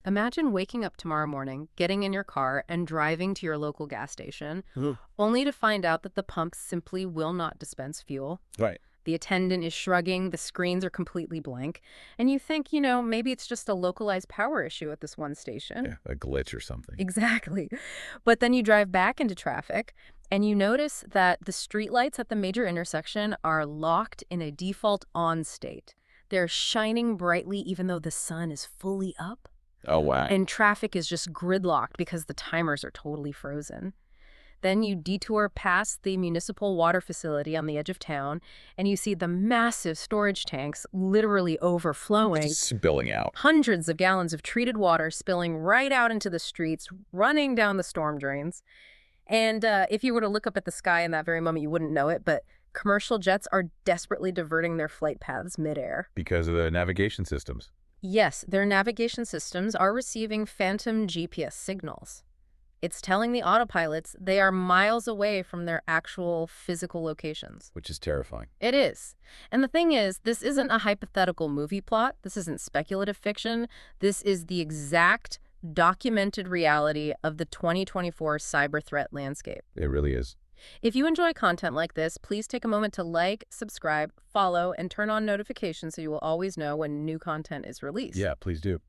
Imagine waking up tomorrow morning, getting in your car, and driving to your local gas station, Ugh. only to find out that the pump simply will not dispense fuel. Right. The attendant is shrugging, the screens are completely blank, and you think, maybe it's just a localized power issue at this one station. Yeah, a glitch or something. Exactly. But then you drive back into traffic, and you notice that the streetlights at the major intersection are locked in a default on state. They're shining brightly even though the sun is fully up. Oh, wow. And traffic is just gridlocked because the timers are totally frozen. Then you detour past the municipal water facility on the edge of town, and you see the massive storage tanks literally overflowing. Spilling out. Hundreds of gallons of treated water spilling right out into the streets, running down the storm drains. And if you were to look up at the sky in that very moment, you wouldn't know it, but commercial jets are desperately diverting their flight paths midair. Because of the navigation systems. Yes, their navigation systems are receiving phantom GPS signals. It's telling the autopilots they are miles away from their actual physical locations. Which is terrifying. It is. And the thing is, this isn't a hypothetical movie plot. This isn't speculative fiction. This is the exact documented reality of the 2024 cyber threat landscape. It really is. If you enjoy content like this, please take a moment to like, subscribe, follow, and turn on notifications so you will always know when new content is released. Yeah, please do.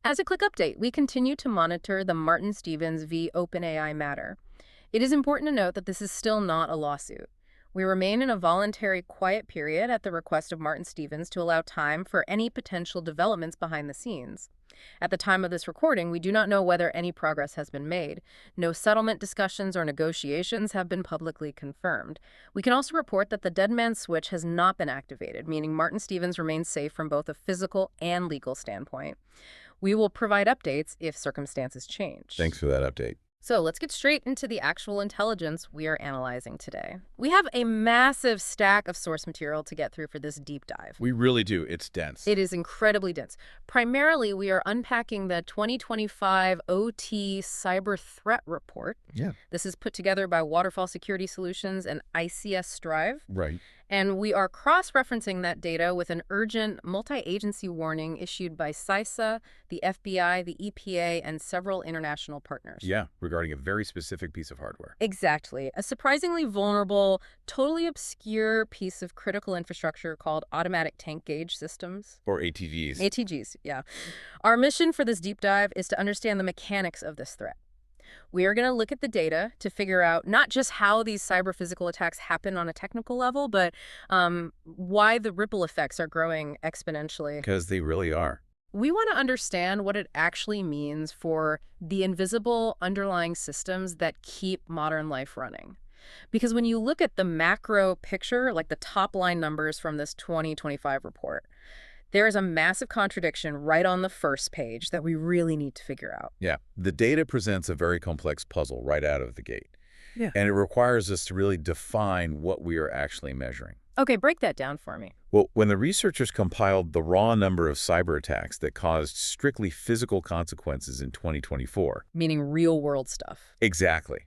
As a quick update, we continue to monitor the Martin Stevens v. OpenAI matter. It is important to note that this is still not a lawsuit. We remain in a voluntary quiet period at the request of Martin Stevens to allow time for any potential developments behind the scenes. At the time of this recording, we do not know whether any progress has been made. No settlement discussions or negotiations have been publicly confirmed. We can also report that the dead man's switch has not been activated, meaning Martin Stevens remains safe from both a physical and legal standpoint. We will provide updates if circumstances change. Thanks for that update. So let's get straight into the actual intelligence we are analyzing today. We have a massive stack of source material to get through for this deep dive. We really do. It's dense. It is incredibly dense. Primarily, we are unpacking the 2025 OT Cyber Threat Report. Yeah. This is put together by Waterfall Security Solutions and ICS Strive. Right. And we are cross-referencing that data with an urgent multi-agency warning issued by CISA, the FBI, the EPA, and several international partners. Yeah, regarding a very specific piece of hardware. Exactly. A surprisingly vulnerable, totally obscure piece of critical infrastructure called automatic tank gauge systems. Or ATGs. ATGs, yeah. Our mission for this deep dive is to understand the mechanics of this threat. We are going to look at the data to figure out not just how these cyber-physical attacks happen on a technical level, but why the ripple effects are growing exponentially. Because they really are. We want to understand what it actually means for the invisible underlying systems that keep modern life running. Because when you look at the macro picture, like the top-line numbers from this 2025 report, there is a massive contradiction right on the first page that we really need to figure out. Yeah. The data presents a very complex puzzle right out of the gate. Yeah. And it requires us to really define what we are actually measuring. Okay, break that down for me. Well, when the researchers compiled the raw number of cyber attacks that caused strictly physical consequences in 2024. Meaning real-world stuff. Exactly.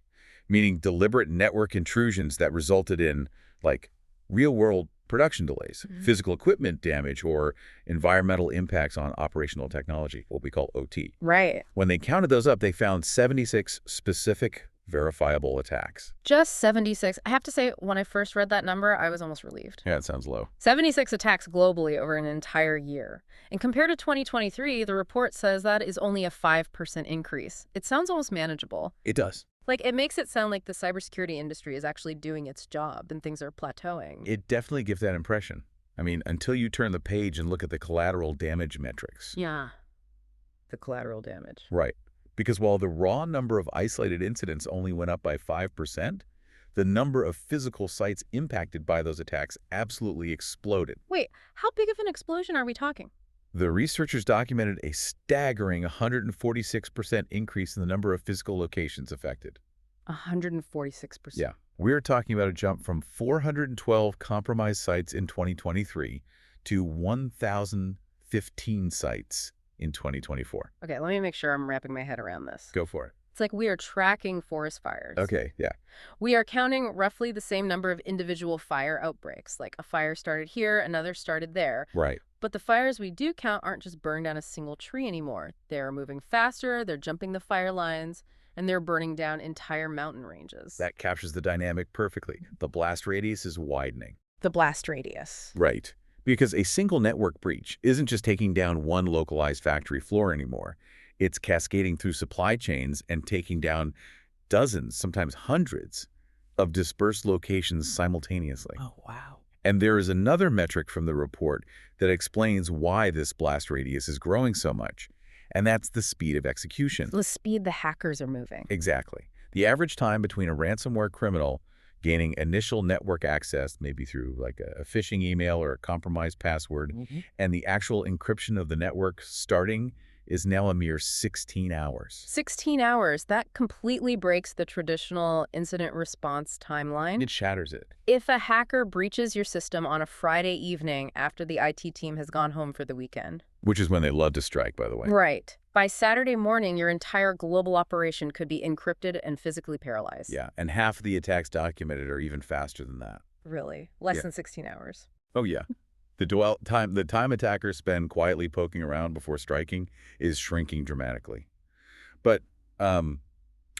Meaning deliberate network intrusions that resulted in, like, real-world production delays, physical equipment damage, or environmental impacts on operational technology, what we call OT. Right. When they counted those up, they found 76 specific verifiable attacks. Just 76. I have to say, when I first read that number, I was almost relieved. Yeah, it sounds low. 76 attacks globally over an entire year. And compared to 2023, the report says that is only a 5% increase. It sounds almost manageable. It does. Like, it makes it sound like the cybersecurity industry is actually doing its job and things are plateauing. It definitely gives that impression. I mean, until you turn the page and look at the collateral damage metrics. Yeah. The collateral damage. Right. Because while the raw number of isolated incidents only went up by 5%, the number of physical sites impacted by those attacks absolutely exploded. Wait, how big of an explosion are we talking? The researchers documented a staggering 146% increase in the number of physical locations affected. 146%. Yeah. We're talking about a jump from 412 compromised sites in 2023 to 1,015 sites in 2024. Okay, let me make sure I'm wrapping my head around this. Go for it. It's like we are tracking forest fires. Okay, yeah, We are counting roughly the same number of individual fire outbreaks, like a fire started here, another started there. right. But the fires we do count aren't just burning down a single tree anymore. They're moving faster, they're jumping the fire lines, and they're burning down entire mountain ranges. That captures the dynamic perfectly. The blast radius is widening. The blast radius. Right. Because a single network breach isn't just taking down one localized factory floor anymore. It's cascading through supply chains and taking down dozens, sometimes hundreds, of dispersed locations simultaneously. Oh, wow. And there is another metric from the report that explains why this blast radius is growing so much, and that's the speed of execution. The speed the hackers are moving. Exactly. The average time between a ransomware criminal gaining initial network access, maybe through like a phishing email or a compromised password, and the actual encryption of the network starting is now a mere 16 hours. 16 hours. That completely breaks the traditional incident response timeline. It shatters it. If a hacker breaches your system on a Friday evening after the IT team has gone home for the weekend. Which is when they love to strike, by the way. Right. By Saturday morning, your entire global operation could be encrypted and physically paralyzed. Yeah, and half of the attacks documented are even faster than that. Really? Less Yeah. than 16 hours. Oh, yeah. The time attackers spend quietly poking around before striking is shrinking dramatically. But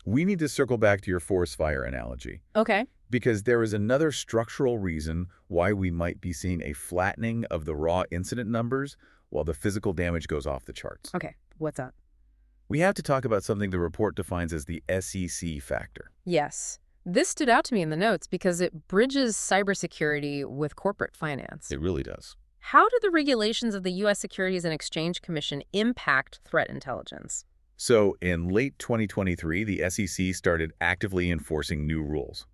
we need to circle back to your forest fire analogy, Okay. because there is another structural reason why we might be seeing a flattening of the raw incident numbers while the physical damage goes off the charts. Okay. What's that? We have to talk about something the report defines as the SEC factor. Yes. This stood out to me in the notes because it bridges cybersecurity with corporate finance. It really does. How do the regulations of the U.S. Securities and Exchange Commission impact threat intelligence? So in late 2023, the SEC started actively enforcing new rules.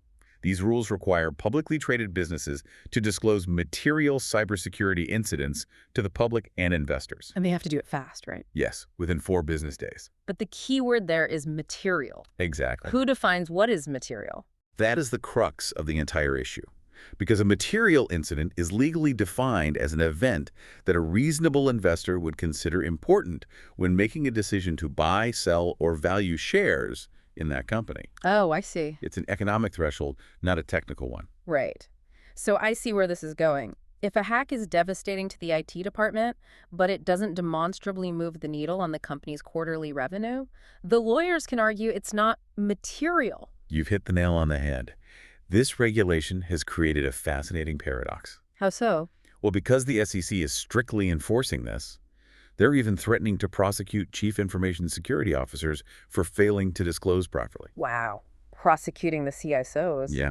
These rules require publicly traded businesses to disclose material cybersecurity incidents to the public and investors. And they have to do it fast, right? Yes, within 4 business days. But the key word there is material. Exactly. Who defines what is material? That is the crux of the entire issue. Because a material incident is legally defined as an event that a reasonable investor would consider important when making a decision to buy, sell, or value shares in that company. Oh, I see. It's an economic threshold, not a technical one. Right. So I see where this is going. If a hack is devastating to the IT department, but it doesn't demonstrably move the needle on the company's quarterly revenue, the lawyers can argue it's not material. You've hit the nail on the head. This regulation has created a fascinating paradox. How so? Well, because the SEC is strictly enforcing this, they're even threatening to prosecute chief information security officers for failing to disclose properly. Wow. Prosecuting the CISOs. Yeah.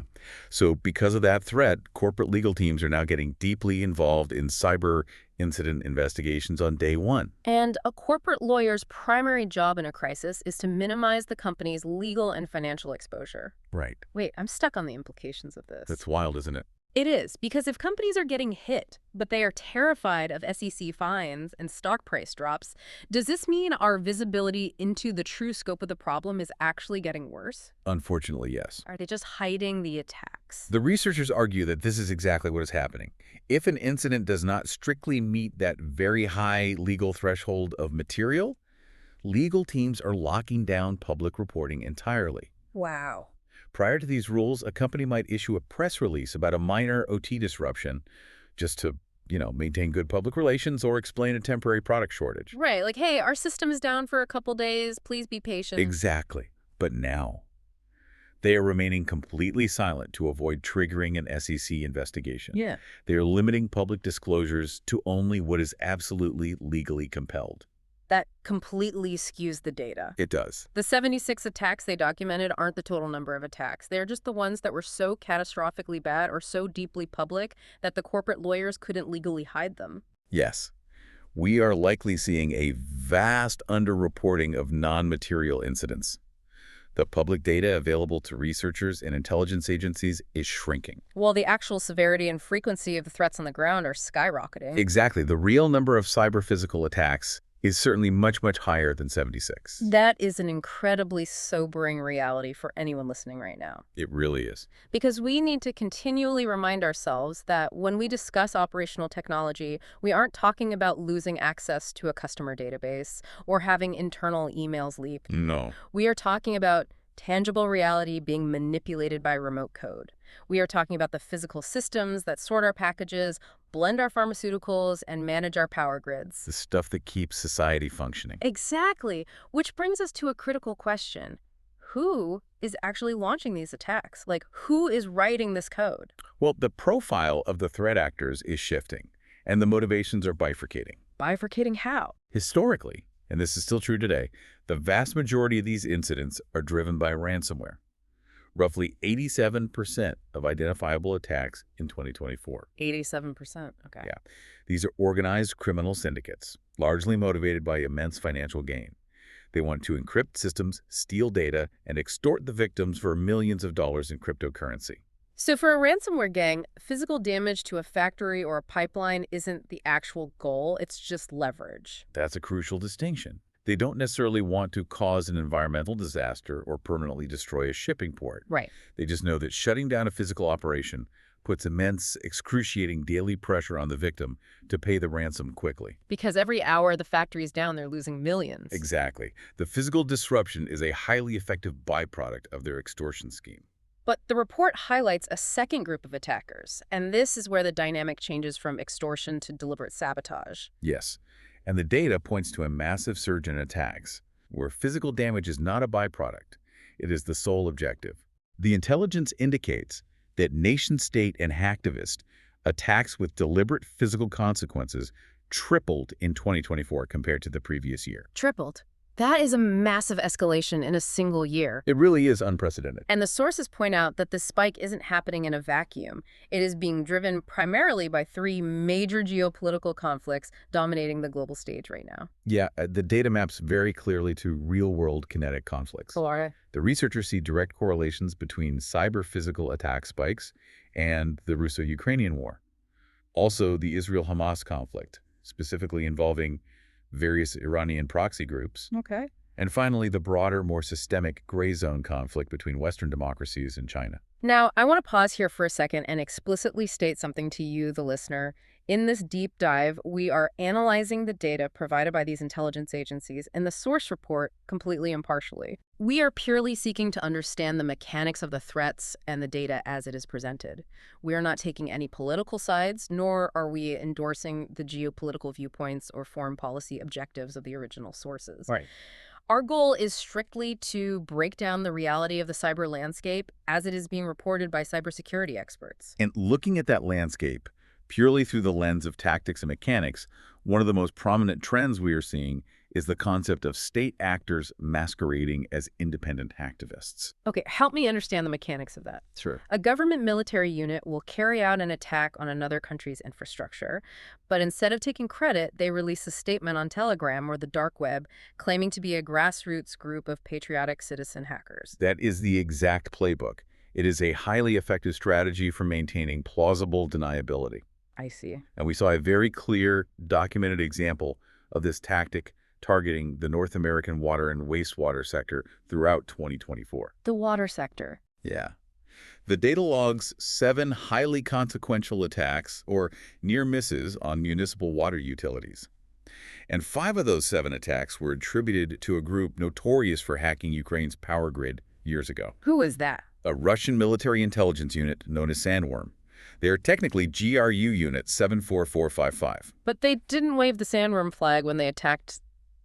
So because of that threat, corporate legal teams are now getting deeply involved in cyber incident investigations on day one. And a corporate lawyer's primary job in a crisis is to minimize the company's legal and financial exposure. Right. Wait, I'm stuck on the implications of this. That's wild, isn't it? It is, because if companies are getting hit, but they are terrified of SEC fines and stock price drops, does this mean our visibility into the true scope of the problem is actually getting worse? Unfortunately, yes. Are they just hiding the attacks? The researchers argue that this is exactly what is happening. If an incident does not strictly meet that very high legal threshold of material, legal teams are locking down public reporting entirely. Wow. Prior to these rules, a company might issue a press release about a minor OT disruption just to, maintain good public relations or explain a temporary product shortage. Right, like, hey, our system is down for a couple days, please be patient. Exactly. But now, they are remaining completely silent to avoid triggering an SEC investigation. Yeah. They are limiting public disclosures to only what is absolutely legally compelled. That completely skews the data. It does. The 76 attacks they documented aren't the total number of attacks. They're just the ones that were so catastrophically bad or so deeply public that the corporate lawyers couldn't legally hide them. Yes. We are likely seeing a vast underreporting of non-material incidents. The public data available to researchers and intelligence agencies is shrinking. While the actual severity and frequency of the threats on the ground are skyrocketing. Exactly. The real number of cyber-physical attacks is certainly much, much higher than 76. That is an incredibly sobering reality for anyone listening right now. It really is. Because we need to continually remind ourselves that when we discuss operational technology, we aren't talking about losing access to a customer database or having internal emails leak. No. We are talking about tangible reality being manipulated by remote code. We are talking about the physical systems that sort our packages, blend our pharmaceuticals, and manage our power grids. The stuff that keeps society functioning. Exactly, which brings us to a critical question. Who is actually launching these attacks? Like, who is writing this code? Well, the profile of the threat actors is shifting, and the motivations are bifurcating. Bifurcating how? Historically, and this is still true today, the vast majority of these incidents are driven by ransomware. Roughly 87% of identifiable attacks in 2024. 87%, okay. Yeah. These are organized criminal syndicates, largely motivated by immense financial gain. They want to encrypt systems, steal data, and extort the victims for millions of dollars in cryptocurrency. So for a ransomware gang, physical damage to a factory or a pipeline isn't the actual goal, it's just leverage. That's a crucial distinction. They don't necessarily want to cause an environmental disaster or permanently destroy a shipping port. Right. They just know that shutting down a physical operation puts immense, excruciating daily pressure on the victim to pay the ransom quickly. Because every hour the factory's down, they're losing millions. Exactly. The physical disruption is a highly effective byproduct of their extortion scheme. But the report highlights a second group of attackers, and this is where the dynamic changes from extortion to deliberate sabotage. Yes. And the data points to a massive surge in attacks, where physical damage is not a byproduct. It is the sole objective. The intelligence indicates that nation-state and hacktivist attacks with deliberate physical consequences tripled in 2024 compared to the previous year. Tripled. That is a massive escalation in a single year. It really is unprecedented. And the sources point out that this spike isn't happening in a vacuum. It is being driven primarily by three major geopolitical conflicts dominating the global stage right now. Yeah, the data maps very clearly to real-world kinetic conflicts. Laura? The researchers see direct correlations between cyber-physical attack spikes and the Russo-Ukrainian war. Also, the Israel-Hamas conflict, specifically involving various Iranian proxy groups. Okay. And finally, the broader, more systemic gray zone conflict between Western democracies and China. Now, I want to pause here for a second and explicitly state something to you, the listener. In this deep dive, we are analyzing the data provided by these intelligence agencies and the source report completely impartially. We are purely seeking to understand the mechanics of the threats and the data as it is presented. We are not taking any political sides, nor are we endorsing the geopolitical viewpoints or foreign policy objectives of the original sources. Right. Our goal is strictly to break down the reality of the cyber landscape as it is being reported by cybersecurity experts. And looking at that landscape purely through the lens of tactics and mechanics, one of the most prominent trends we are seeing is the concept of state actors masquerading as independent hacktivists. Okay, help me understand the mechanics of that. Sure. A government military unit will carry out an attack on another country's infrastructure, but instead of taking credit, they release a statement on Telegram or the dark web claiming to be a grassroots group of patriotic citizen hackers. That is the exact playbook. It is a highly effective strategy for maintaining plausible deniability. I see. And we saw a very clear, documented example of this tactic targeting the North American water and wastewater sector throughout 2024. The water sector. Yeah. The data logs 7 highly consequential attacks or near misses on municipal water utilities. And 5 of those 7 attacks were attributed to a group notorious for hacking Ukraine's power grid years ago. Who is that? A Russian military intelligence unit known as Sandworm. They are technically GRU Unit 74455. But they didn't wave the sandworm flag when they attacked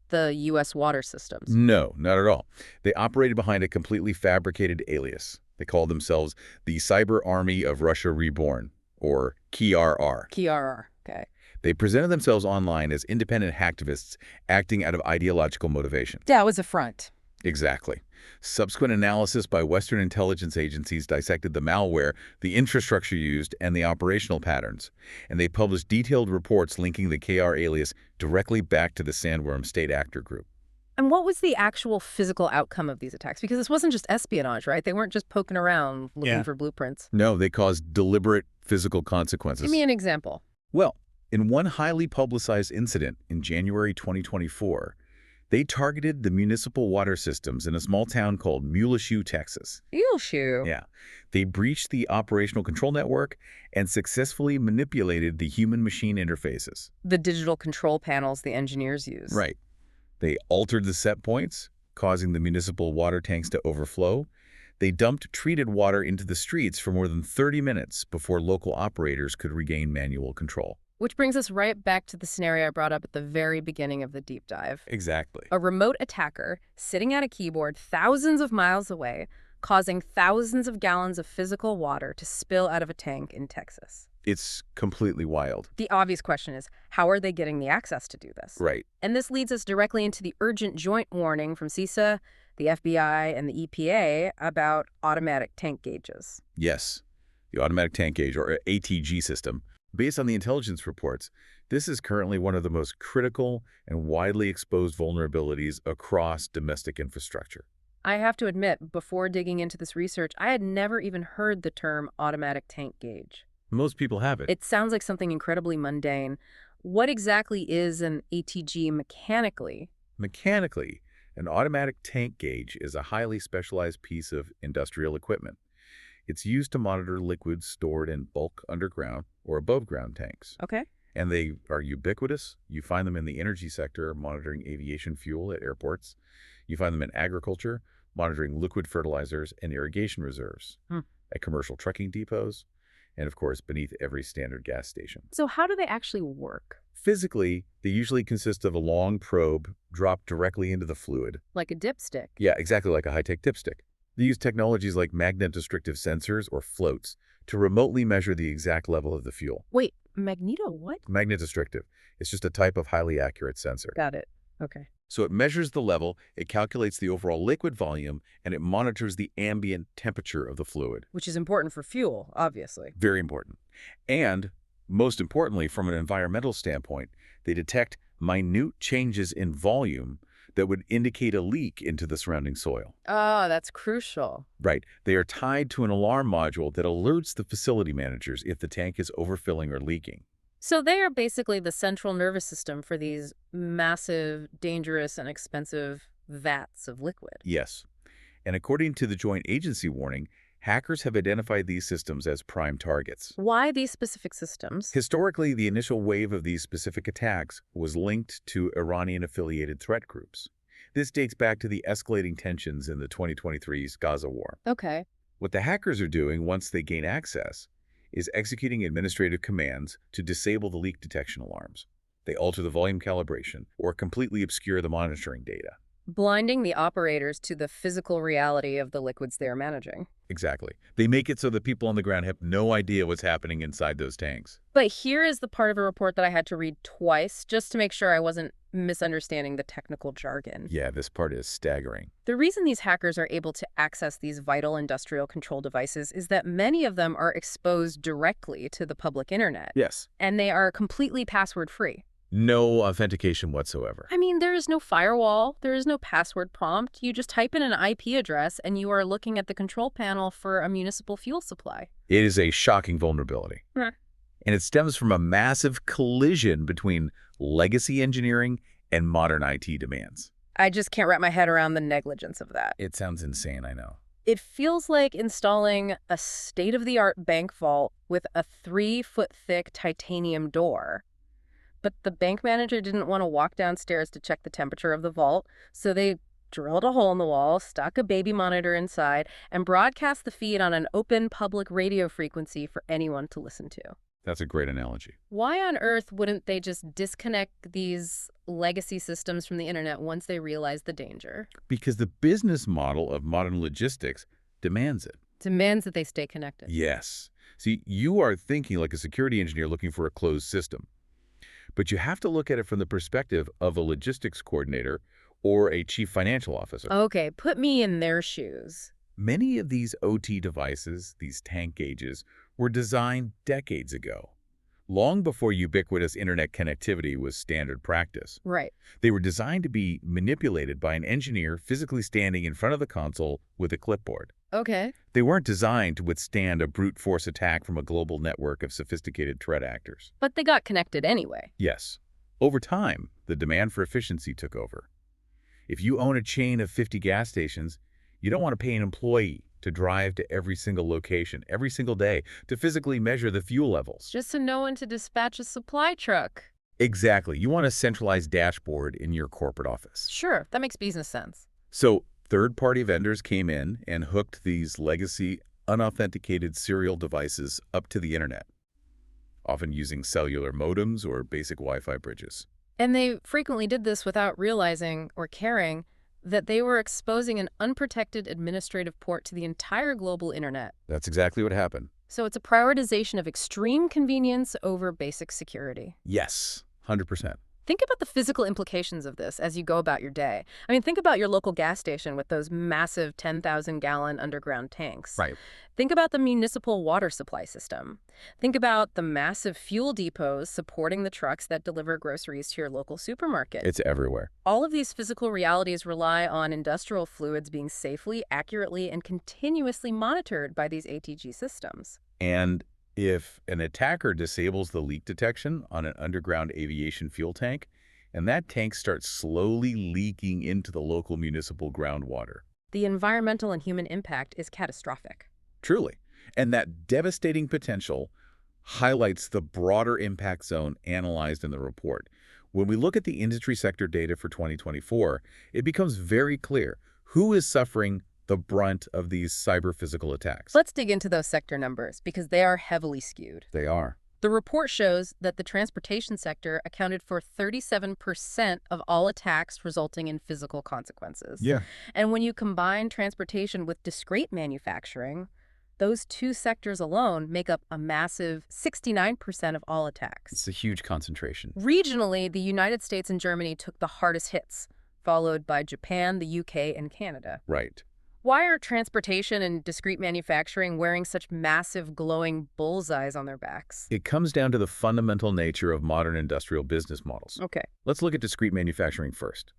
the U.S. water systems. No, not at all. They operated behind a completely fabricated alias. They called themselves the Cyber Army of Russia Reborn, or KRR. KRR, okay. They presented themselves online as independent hacktivists acting out of ideological motivation. That was a front. Exactly. Subsequent analysis by Western intelligence agencies dissected the malware, the infrastructure used, and the operational patterns. And they published detailed reports linking the KR alias directly back to the Sandworm state actor group. And what was the actual physical outcome of these attacks? Because this wasn't just espionage, right? They weren't just poking around looking for blueprints. No, they caused deliberate physical consequences. Give me an example. Well, In one highly publicized incident in January 2024, they targeted the municipal water systems in a small town called Muleshoe, Texas. Eel shoe. Yeah. They breached the operational control network and successfully manipulated the human-machine interfaces. The digital control panels the engineers use. Right. They altered the set points, causing the municipal water tanks to overflow. They dumped treated water into the streets for more than 30 minutes before local operators could regain manual control. Which brings us right back to the scenario I brought up at the very beginning of the deep dive. Exactly. A remote attacker sitting at a keyboard thousands of miles away, causing thousands of gallons of physical water to spill out of a tank in Texas. It's completely wild. The obvious question is, how are they getting the access to do this? Right. And this leads us directly into the urgent joint warning from CISA, the FBI, and the EPA about automatic tank gauges. Yes. The automatic tank gauge, or ATG system. Based on the intelligence reports, this is currently one of the most critical and widely exposed vulnerabilities across domestic infrastructure. I have to admit, before digging into this research, I had never even heard the term automatic tank gauge. Most people have it. It sounds like something incredibly mundane. What exactly is an ATG mechanically? Mechanically, an automatic tank gauge is a highly specialized piece of industrial equipment. It's used to monitor liquids stored in bulk underground or above-ground tanks. Okay. And they are ubiquitous. You find them in the energy sector, monitoring aviation fuel at airports. You find them in agriculture, monitoring liquid fertilizers and irrigation reserves, at commercial trucking depots, and of course, beneath every standard gas station. So how do they actually work? Physically, they usually consist of a long probe dropped directly into the fluid. Like a dipstick? Yeah, exactly like a high-tech dipstick. They use technologies like magnet-destructive sensors or floats to remotely measure the exact level of the fuel. Wait, magneto what? Magnet-destructive. It's just a type of highly accurate sensor. Got it. Okay. So it measures the level, it calculates the overall liquid volume, and it monitors the ambient temperature of the fluid. Which is important for fuel, obviously. Very important. And, most importantly, from an environmental standpoint, they detect minute changes in volume that would indicate a leak into the surrounding soil. Oh, that's crucial. Right. They are tied to an alarm module that alerts the facility managers if the tank is overfilling or leaking. So they are basically the central nervous system for these massive, dangerous, and expensive vats of liquid. Yes. And according to the Joint Agency warning, hackers have identified these systems as prime targets. Why these specific systems? Historically, the initial wave of these specific attacks was linked to Iranian-affiliated threat groups. This dates back to the escalating tensions in the 2023's Gaza war. Okay. What the hackers are doing once they gain access is executing administrative commands to disable the leak detection alarms. They alter the volume calibration or completely obscure the monitoring data. Blinding the operators to the physical reality of the liquids they are managing. Exactly. They make it so that people on the ground have no idea what's happening inside those tanks. But here is the part of a report that I had to read twice just to make sure I wasn't misunderstanding the technical jargon. Yeah, this part is staggering. The reason these hackers are able to access these vital industrial control devices is that many of them are exposed directly to the public internet. Yes. And they are completely password-free. No authentication whatsoever. I mean, there is no firewall, there is no password prompt. You just type in an IP address and you are looking at the control panel for a municipal fuel supply. It is a shocking vulnerability. And it stems from a massive collision between legacy engineering and modern IT demands. I just can't wrap my head around the negligence of that. It sounds insane, I know. It feels like installing a state-of-the-art bank vault with a 3-foot-thick titanium door. But the bank manager didn't want to walk downstairs to check the temperature of the vault, so they drilled a hole in the wall, stuck a baby monitor inside, and broadcast the feed on an open public radio frequency for anyone to listen to. That's a great analogy. Why on earth wouldn't they just disconnect these legacy systems from the internet once they realize the danger? Because the business model of modern logistics demands it. Demands that they stay connected. Yes. See, you are thinking like a security engineer looking for a closed system. But you have to look at it from the perspective of a logistics coordinator or a chief financial officer. Okay, put me in their shoes. Many of these OT devices, these tank gauges, were designed decades ago. long before ubiquitous internet connectivity was standard practice. Right. They were designed to be manipulated by an engineer physically standing in front of the console with a clipboard. Okay. They weren't designed to withstand a brute force attack from a global network of sophisticated threat actors. But they got connected anyway. Yes. Over time, the demand for efficiency took over. If you own a chain of 50 gas stations, you don't want to pay an employee to drive to every single location, every single day, to physically measure the fuel levels. Just to know when to dispatch a supply truck. Exactly. You want a centralized dashboard in your corporate office. Sure, that makes business sense. So third-party vendors came in and hooked these legacy, unauthenticated serial devices up to the internet, often using cellular modems or basic Wi-Fi bridges. And they frequently did this without realizing or caring that they were exposing an unprotected administrative port to the entire global internet. That's exactly what happened. So it's a prioritization of extreme convenience over basic security. Yes, 100%. Think about the physical implications of this as you go about your day. I mean, think about your local gas station with those massive 10,000-gallon underground tanks. Right. Think about the municipal water supply system. Think about the massive fuel depots supporting the trucks that deliver groceries to your local supermarket. It's everywhere. All of these physical realities rely on industrial fluids being safely, accurately, and continuously monitored by these ATG systems. And if an attacker disables the leak detection on an underground aviation fuel tank, and that tank starts slowly leaking into the local municipal groundwater. The environmental and human impact is catastrophic. Truly. And that devastating potential highlights the broader impact zone analyzed in the report. When we look at the industry sector data for 2024, it becomes very clear who is suffering the brunt of these cyber-physical attacks. Let's dig into those sector numbers because they are heavily skewed. They are. The report shows that the transportation sector accounted for 37% of all attacks resulting in physical consequences. Yeah. And when you combine transportation with discrete manufacturing, those two sectors alone make up a massive 69% of all attacks. It's a huge concentration. Regionally, the United States and Germany took the hardest hits, followed by Japan, the UK, and Canada. Right. Why are transportation and discrete manufacturing wearing such massive glowing bullseyes on their backs? It comes down to the fundamental nature of modern industrial business models. Okay. Let's look at discrete manufacturing first.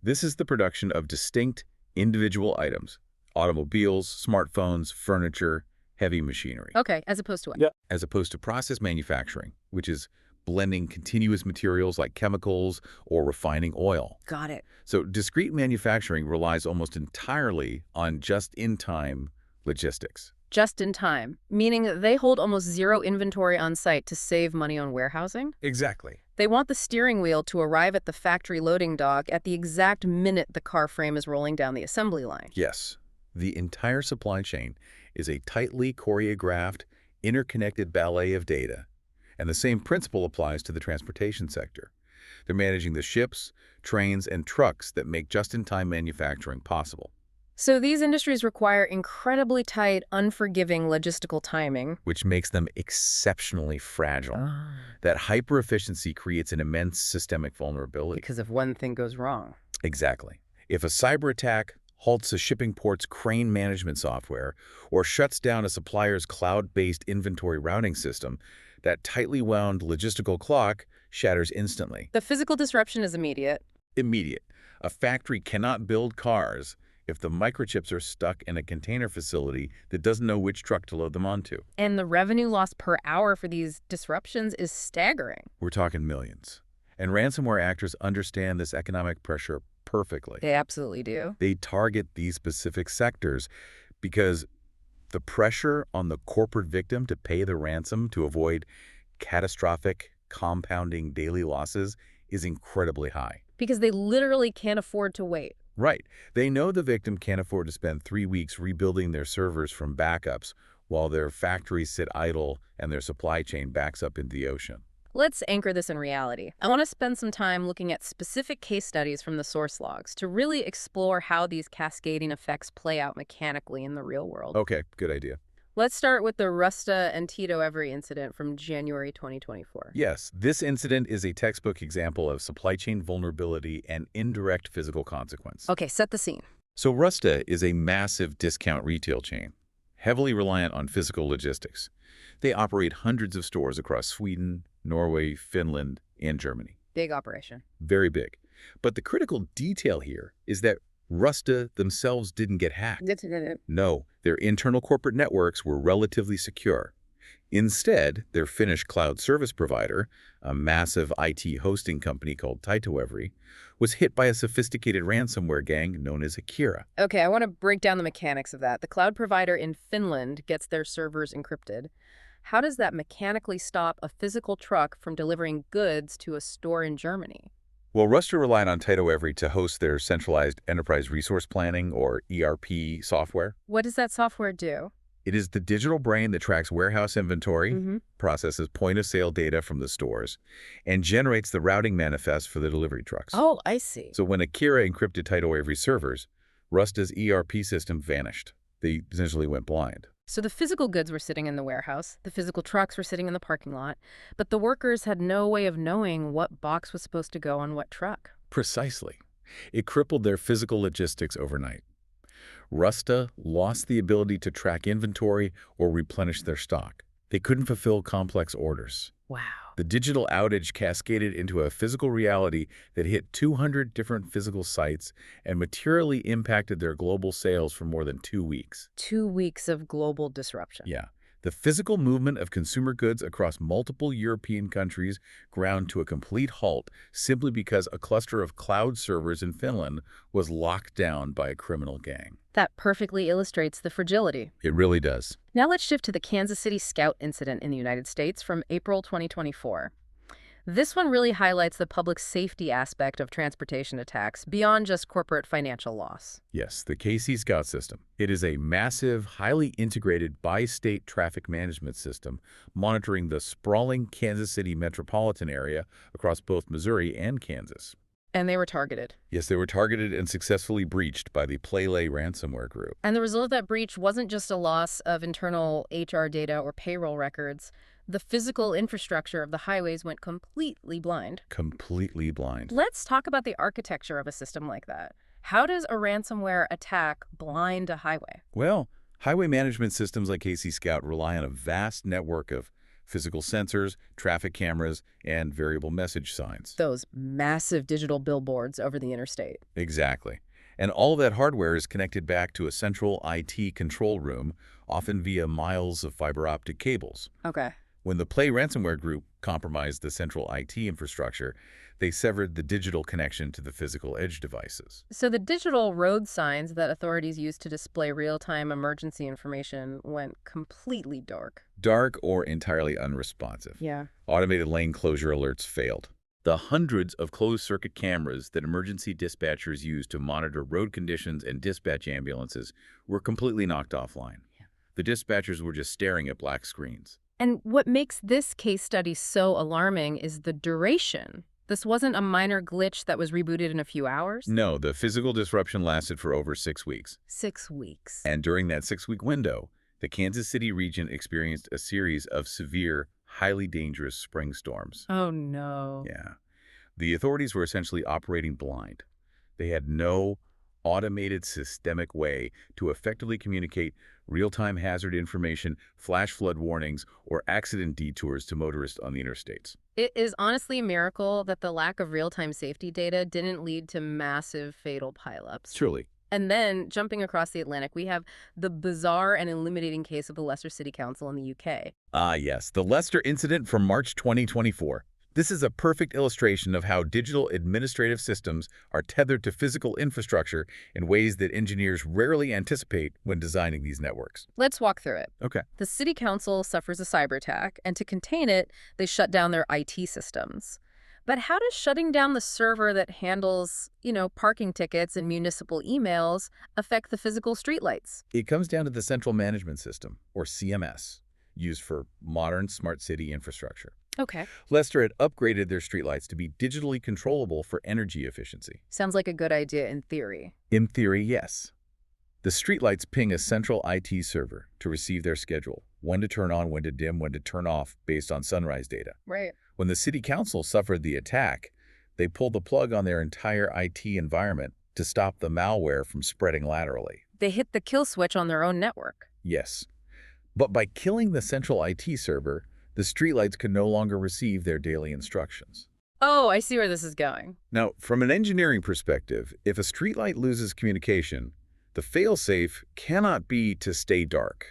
This is the production of distinct individual items: automobiles, smartphones, furniture, heavy machinery. Okay, as opposed to what? Yeah. As opposed to process manufacturing, which is blending continuous materials like chemicals or refining oil. Got it. So discrete manufacturing relies almost entirely on just-in-time logistics. Just in time, meaning that they hold almost zero inventory on site to save money on warehousing. Exactly. They want the steering wheel to arrive at the factory loading dock at the exact minute the car frame is rolling down the assembly line. Yes. The entire supply chain is a tightly choreographed, interconnected ballet of data. And the same principle applies to the transportation sector. They're managing the ships, trains, and trucks that make just-in-time manufacturing possible. So these industries require incredibly tight, unforgiving logistical timing. Which makes them exceptionally fragile. That hyper-efficiency creates an immense systemic vulnerability. Because if one thing goes wrong. Exactly. If a cyber attack halts a shipping port's crane management software or shuts down a supplier's cloud-based inventory routing system, that tightly wound logistical clock shatters instantly. The physical disruption is immediate. Immediate. A factory cannot build cars if the microchips are stuck in a container facility that doesn't know which truck to load them onto. And the revenue lost per hour for these disruptions is staggering. We're talking millions. And ransomware actors understand this economic pressure perfectly. They absolutely do. They target these specific sectors because the pressure on the corporate victim to pay the ransom to avoid catastrophic, compounding daily losses is incredibly high. Because they literally can't afford to wait. Right. They know the victim can't afford to spend 3 weeks rebuilding their servers from backups while their factories sit idle and their supply chain backs up into the ocean. Let's anchor this in reality. I want to spend some time looking at specific case studies from the source logs to really explore how these cascading effects play out mechanically in the real world. Okay, good idea. Let's start with the Rusta and Tito Every incident from January 2024. Yes, this incident is a textbook example of supply chain vulnerability and indirect physical consequence. Okay, set the scene. So Rusta is a massive discount retail chain, heavily reliant on physical logistics. They operate hundreds of stores across Sweden, Norway, Finland, and Germany. Big operation. Very big. But the critical detail here is that Rusta themselves didn't get hacked. No, their internal corporate networks were relatively secure. Instead, their Finnish cloud service provider, a massive IT hosting company called Taitoevry, was hit by a sophisticated ransomware gang known as Akira. Okay, I want to break down the mechanics of that. The cloud provider in Finland gets their servers encrypted. How does that mechanically stop a physical truck from delivering goods to a store in Germany? Well, Rusta relied on Taitoevry to host their centralized enterprise resource planning, or ERP, software. What does that software do? It is the digital brain that tracks warehouse inventory, processes point-of-sale data from the stores, and generates the routing manifest for the delivery trucks. Oh, I see. So when Akira encrypted Taitoevry servers, Rusta's ERP system vanished. They essentially went blind. So the physical goods were sitting in the warehouse, the physical trucks were sitting in the parking lot, but the workers had no way of knowing what box was supposed to go on what truck. Precisely. It crippled their physical logistics overnight. Rusta lost the ability to track inventory or replenish their stock. They couldn't fulfill complex orders. Wow. The digital outage cascaded into a physical reality that hit 200 different physical sites and materially impacted their global sales for more than 2 weeks. 2 weeks of global disruption. Yeah. The physical movement of consumer goods across multiple European countries ground to a complete halt simply because a cluster of cloud servers in Finland was locked down by a criminal gang. That perfectly illustrates the fragility. It really does. Now let's shift to the Kansas City Scout incident in the United States from April 2024. This one really highlights the public safety aspect of transportation attacks beyond just corporate financial loss. Yes, the KC Scout system. It is a massive, highly integrated bi-state traffic management system monitoring the sprawling Kansas City metropolitan area across both Missouri and Kansas. And they were targeted. Yes, they were targeted and successfully breached by the Playlay ransomware group. And the result of that breach wasn't just a loss of internal HR data or payroll records. The physical infrastructure of the highways went completely blind. Completely blind. Let's talk about the architecture of a system like that. How does a ransomware attack blind a highway? Well, highway management systems like KC Scout rely on a vast network of physical sensors, traffic cameras, and variable message signs. Those massive digital billboards over the interstate. Exactly. And all of that hardware is connected back to a central IT control room, often via miles of fiber optic cables. Okay. When the Play ransomware group compromised the central IT infrastructure, they severed the digital connection to the physical edge devices. So the digital road signs that authorities use to display real-time emergency information went completely dark. Dark or entirely unresponsive. Yeah. Automated lane closure alerts failed. The hundreds of closed-circuit cameras that emergency dispatchers use to monitor road conditions and dispatch ambulances were completely knocked offline. Yeah. The dispatchers were just staring at black screens. And what makes this case study so alarming is the duration. This wasn't a minor glitch that was rebooted in a few hours? No, the physical disruption lasted for over 6 weeks. 6 weeks. And during that 6-week window, the Kansas City region experienced a series of severe, highly dangerous spring storms. Oh, no. Yeah. The authorities were essentially operating blind. They had no automated systemic way to effectively communicate real-time hazard information, flash flood warnings, or accident detours to motorists on the interstates. It is honestly a miracle that the lack of real-time safety data didn't lead to massive fatal pileups. Truly. And then, jumping across the Atlantic, we have the bizarre and illuminating case of the Leicester City Council in the UK. Ah, yes, the Leicester incident from March 2024. This is a perfect illustration of how digital administrative systems are tethered to physical infrastructure in ways that engineers rarely anticipate when designing these networks. Let's walk through it. Okay. The city council suffers a cyber attack, and to contain it, they shut down their IT systems. But how does shutting down the server that handles, parking tickets and municipal emails affect the physical streetlights? It comes down to the Central Management System, or CMS, used for modern smart city infrastructure. Okay. Leicester had upgraded their streetlights to be digitally controllable for energy efficiency. Sounds like a good idea in theory. In theory, yes. The streetlights ping a central IT server to receive their schedule, when to turn on, when to dim, when to turn off, based on sunrise data. Right. When the city council suffered the attack, they pulled the plug on their entire IT environment to stop the malware from spreading laterally. They hit the kill switch on their own network. Yes. But by killing the central IT server, The streetlights could no longer receive their daily instructions. Oh, I see where this is going. Now, from an engineering perspective, if a streetlight loses communication, the fail-safe cannot be to stay dark.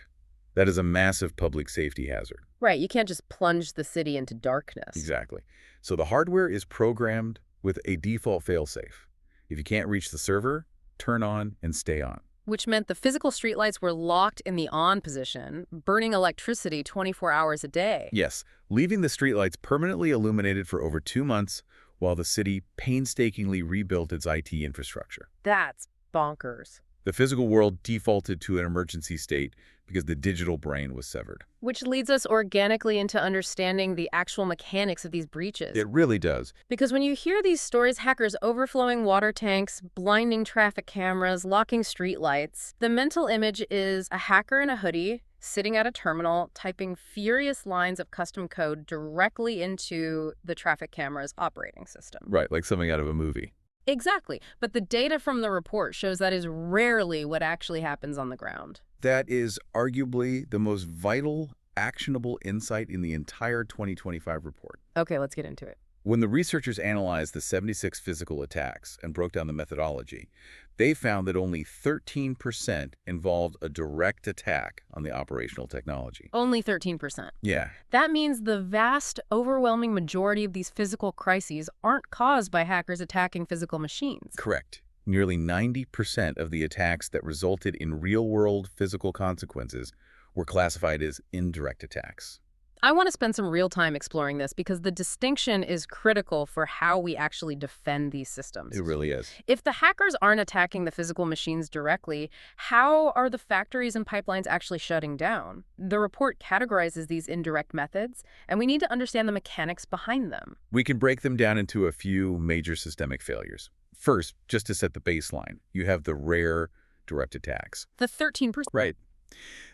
That is a massive public safety hazard. Right, you can't just plunge the city into darkness. Exactly. So the hardware is programmed with a default fail-safe. If you can't reach the server, turn on and stay on. Which meant the physical streetlights were locked in the on position, burning electricity 24 hours a day. Yes, leaving the streetlights permanently illuminated for over 2 months while the city painstakingly rebuilt its IT infrastructure. That's bonkers. The physical world defaulted to an emergency state because the digital brain was severed. Which leads us organically into understanding the actual mechanics of these breaches. It really does. Because when you hear these stories, hackers overflowing water tanks, blinding traffic cameras, locking streetlights, the mental image is a hacker in a hoodie sitting at a terminal, typing furious lines of custom code directly into the traffic camera's operating system. Right, like something out of a movie. Exactly. But the data from the report shows that is rarely what actually happens on the ground. That is arguably the most vital, actionable insight in the entire 2025 report. Okay, let's get into it. When the researchers analyzed the 76 physical attacks and broke down the methodology, they found that only 13% involved a direct attack on the operational technology. Only 13%. Yeah. That means the vast, overwhelming majority of these physical crises aren't caused by hackers attacking physical machines. Correct. Nearly 90% of the attacks that resulted in real-world physical consequences were classified as indirect attacks. I want to spend some real time exploring this because the distinction is critical for how we actually defend these systems. It really is. If the hackers aren't attacking the physical machines directly, how are the factories and pipelines actually shutting down? The report categorizes these indirect methods, and we need to understand the mechanics behind them. We can break them down into a few major systemic failures. First, just to set the baseline, you have the rare direct attacks. The 13%. Right.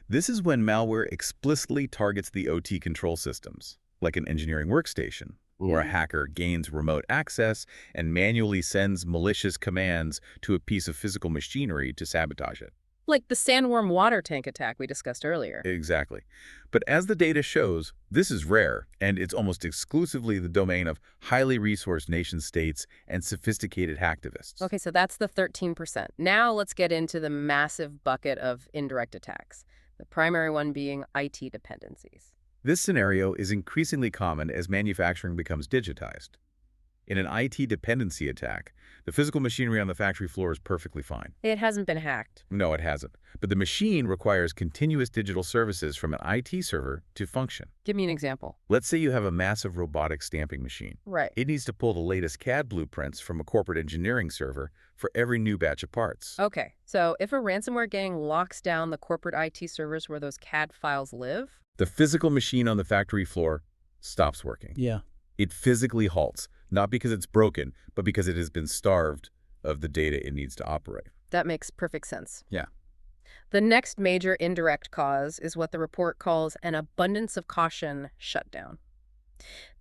This is when malware explicitly targets the OT control systems, like an engineering workstation, or a hacker gains remote access and manually sends malicious commands to a piece of physical machinery to sabotage it. Like the sandworm water tank attack we discussed earlier. Exactly. But as the data shows, this is rare, and it's almost exclusively the domain of highly resourced nation-states and sophisticated hacktivists. Okay, so that's the 13%. Now let's get into the massive bucket of indirect attacks, the primary one being IT dependencies. This scenario is increasingly common as manufacturing becomes digitized. In an IT dependency attack, the physical machinery on the factory floor is perfectly fine. It hasn't been hacked. No, it hasn't. But the machine requires continuous digital services from an IT server to function. Give me an example. Let's say you have a massive robotic stamping machine. Right. It needs to pull the latest CAD blueprints from a corporate engineering server for every new batch of parts. Okay, so if a ransomware gang locks down the corporate IT servers where those CAD files live? The physical machine on the factory floor stops working. Yeah. It physically halts, not because it's broken, but because it has been starved of the data it needs to operate. That makes perfect sense. Yeah. The next major indirect cause is what the report calls an abundance of caution shutdown.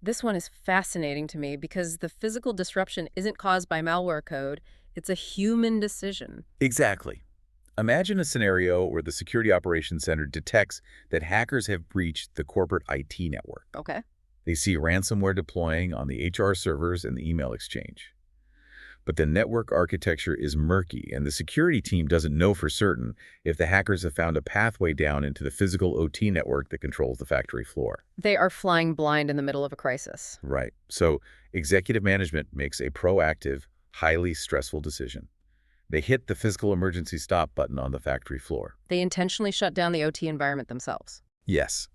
This one is fascinating to me because the physical disruption isn't caused by malware code, it's a human decision. Exactly. Imagine a scenario where the Security Operations Center detects that hackers have breached the corporate IT network. Okay. They see ransomware deploying on the HR servers and the email exchange. But the network architecture is murky, and the security team doesn't know for certain if the hackers have found a pathway down into the physical OT network that controls the factory floor. They are flying blind in the middle of a crisis. Right. So executive management makes a proactive, highly stressful decision. They hit the physical emergency stop button on the factory floor. They intentionally shut down the OT environment themselves. Yes.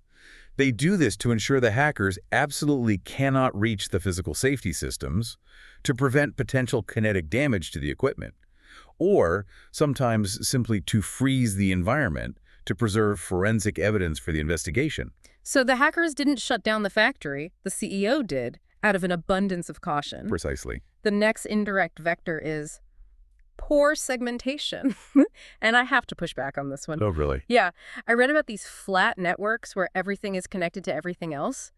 They do this to ensure the hackers absolutely cannot reach the physical safety systems, to prevent potential kinetic damage to the equipment, or sometimes simply to freeze the environment to preserve forensic evidence for the investigation. So the hackers didn't shut down the factory, the CEO did, out of an abundance of caution. Precisely. The next indirect vector is poor segmentation. And I have to push back on this one. Oh, really? Yeah, I read about these flat networks where everything is connected to everything else.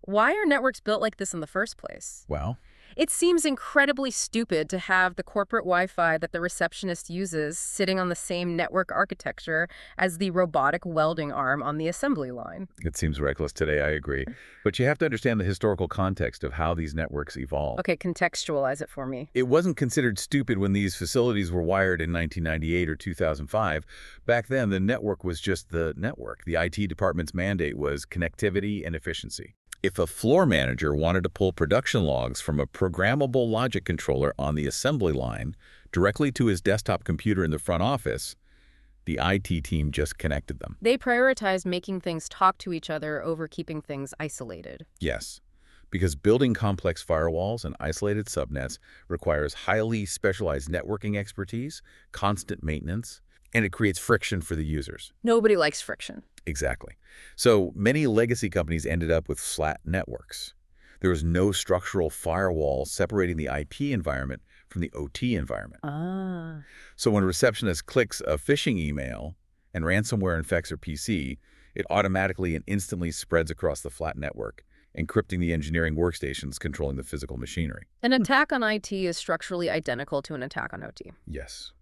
Why are networks built like this in the first place? Wow. It seems incredibly stupid to have the corporate Wi-Fi that the receptionist uses sitting on the same network architecture as the robotic welding arm on the assembly line. It seems reckless today, I agree. But you have to understand the historical context of how these networks evolved. Okay, contextualize it for me. It wasn't considered stupid when these facilities were wired in 1998 or 2005. Back then, the network was just the network. The IT department's mandate was connectivity and efficiency. If a floor manager wanted to pull production logs from a programmable logic controller on the assembly line directly to his desktop computer in the front office, the IT team just connected them. They prioritized making things talk to each other over keeping things isolated. Yes, because building complex firewalls and isolated subnets requires highly specialized networking expertise, constant maintenance, and it creates friction for the users. Nobody likes friction. Exactly. So many legacy companies ended up with flat networks. There was no structural firewall separating the IP environment from the OT environment. Ah. So when a receptionist clicks a phishing email and ransomware infects her PC, it automatically and instantly spreads across the flat network, encrypting the engineering workstations controlling the physical machinery. An attack on IT is structurally identical to an attack on OT. Yes.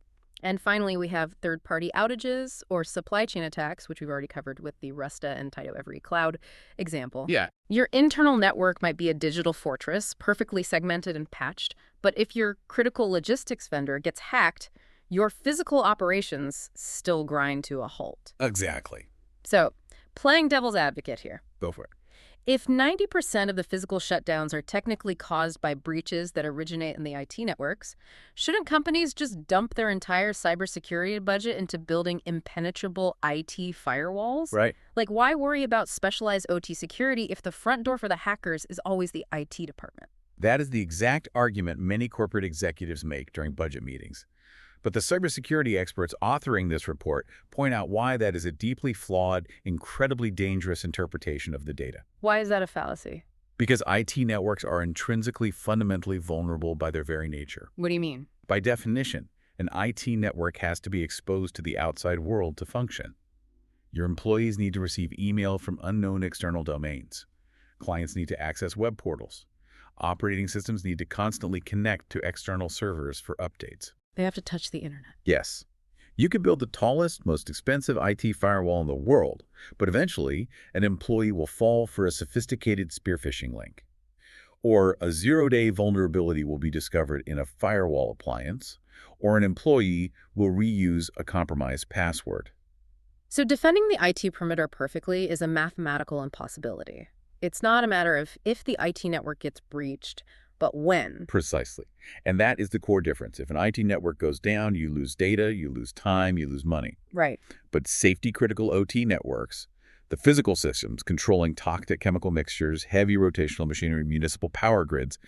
And finally, we have third-party outages or supply chain attacks, which we've already covered with the Rusta and Taito Every Cloud example. Yeah. Your internal network might be a digital fortress, perfectly segmented and patched, but if your critical logistics vendor gets hacked, your physical operations still grind to a halt. Exactly. So, playing devil's advocate here. Go for it. If 90% of the physical shutdowns are technically caused by breaches that originate in the IT networks, shouldn't companies just dump their entire cybersecurity budget into building impenetrable IT firewalls? Right. Like, why worry about specialized OT security if the front door for the hackers is always the IT department? That is the exact argument many corporate executives make during budget meetings. But the cybersecurity experts authoring this report point out why that is a deeply flawed, incredibly dangerous interpretation of the data. Why is that a fallacy? Because IT networks are intrinsically fundamentally vulnerable by their very nature. What do you mean? By definition, an IT network has to be exposed to the outside world to function. Your employees need to receive email from unknown external domains. Clients need to access web portals. Operating systems need to constantly connect to external servers for updates. They have to touch the internet. Yes. You could build the tallest, most expensive IT firewall in the world, but eventually an employee will fall for a sophisticated spear phishing link. Or a zero-day vulnerability will be discovered in a firewall appliance, or an employee will reuse a compromised password. So defending the IT perimeter perfectly is a mathematical impossibility. It's not a matter of if the IT network gets breached, but when. Precisely. And that is the core difference. If an IT network goes down, you lose data, you lose time, you lose money. Right. But safety-critical OT networks, the physical systems controlling toxic chemical mixtures, heavy rotational machinery, municipal power grids,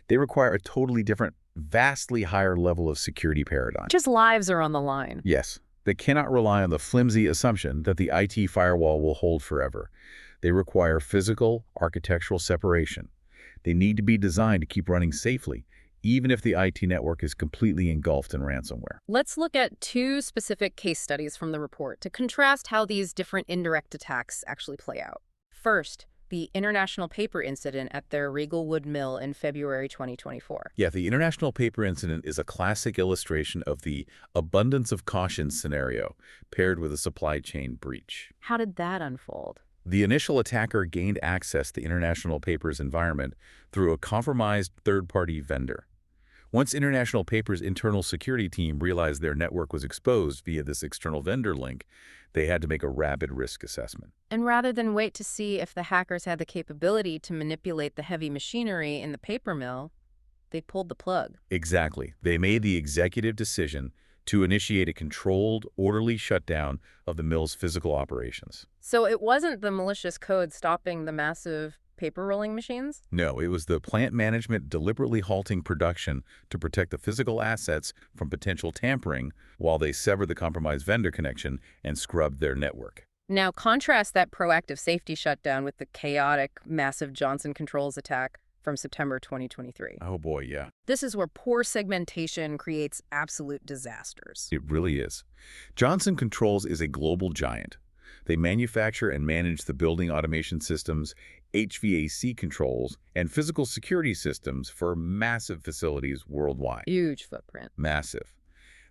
they require a totally different, vastly higher level of security paradigm. Just lives are on the line. Yes. They cannot rely on the flimsy assumption that the IT firewall will hold forever. They require physical, architectural separation. They need to be designed to keep running safely, even if the IT network is completely engulfed in ransomware. Let's look at two specific case studies from the report to contrast how these different indirect attacks actually play out. First, the International Paper incident at their Regalwood Mill in February 2024. Yeah, the International Paper incident is a classic illustration of the abundance of caution scenario paired with a supply chain breach. How did that unfold? The initial attacker gained access to International Paper's environment through a compromised third-party vendor. Once International Paper's internal security team realized their network was exposed via this external vendor link, they had to make a rapid risk assessment. And rather than wait to see if the hackers had the capability to manipulate the heavy machinery in the paper mill, they pulled the plug. Exactly. They made the executive decision to initiate a controlled, orderly shutdown of the mill's physical operations. So it wasn't the malicious code stopping the massive paper rolling machines? No, it was the plant management deliberately halting production to protect the physical assets from potential tampering while they severed the compromised vendor connection and scrubbed their network. Now contrast that proactive safety shutdown with the chaotic, massive Johnson Controls attack from September 2023. Oh boy, yeah. This is where poor segmentation creates absolute disasters. It really is. Johnson Controls is a global giant. They manufacture and manage the building automation systems, HVAC controls, and physical security systems for massive facilities worldwide. Huge footprint. Massive.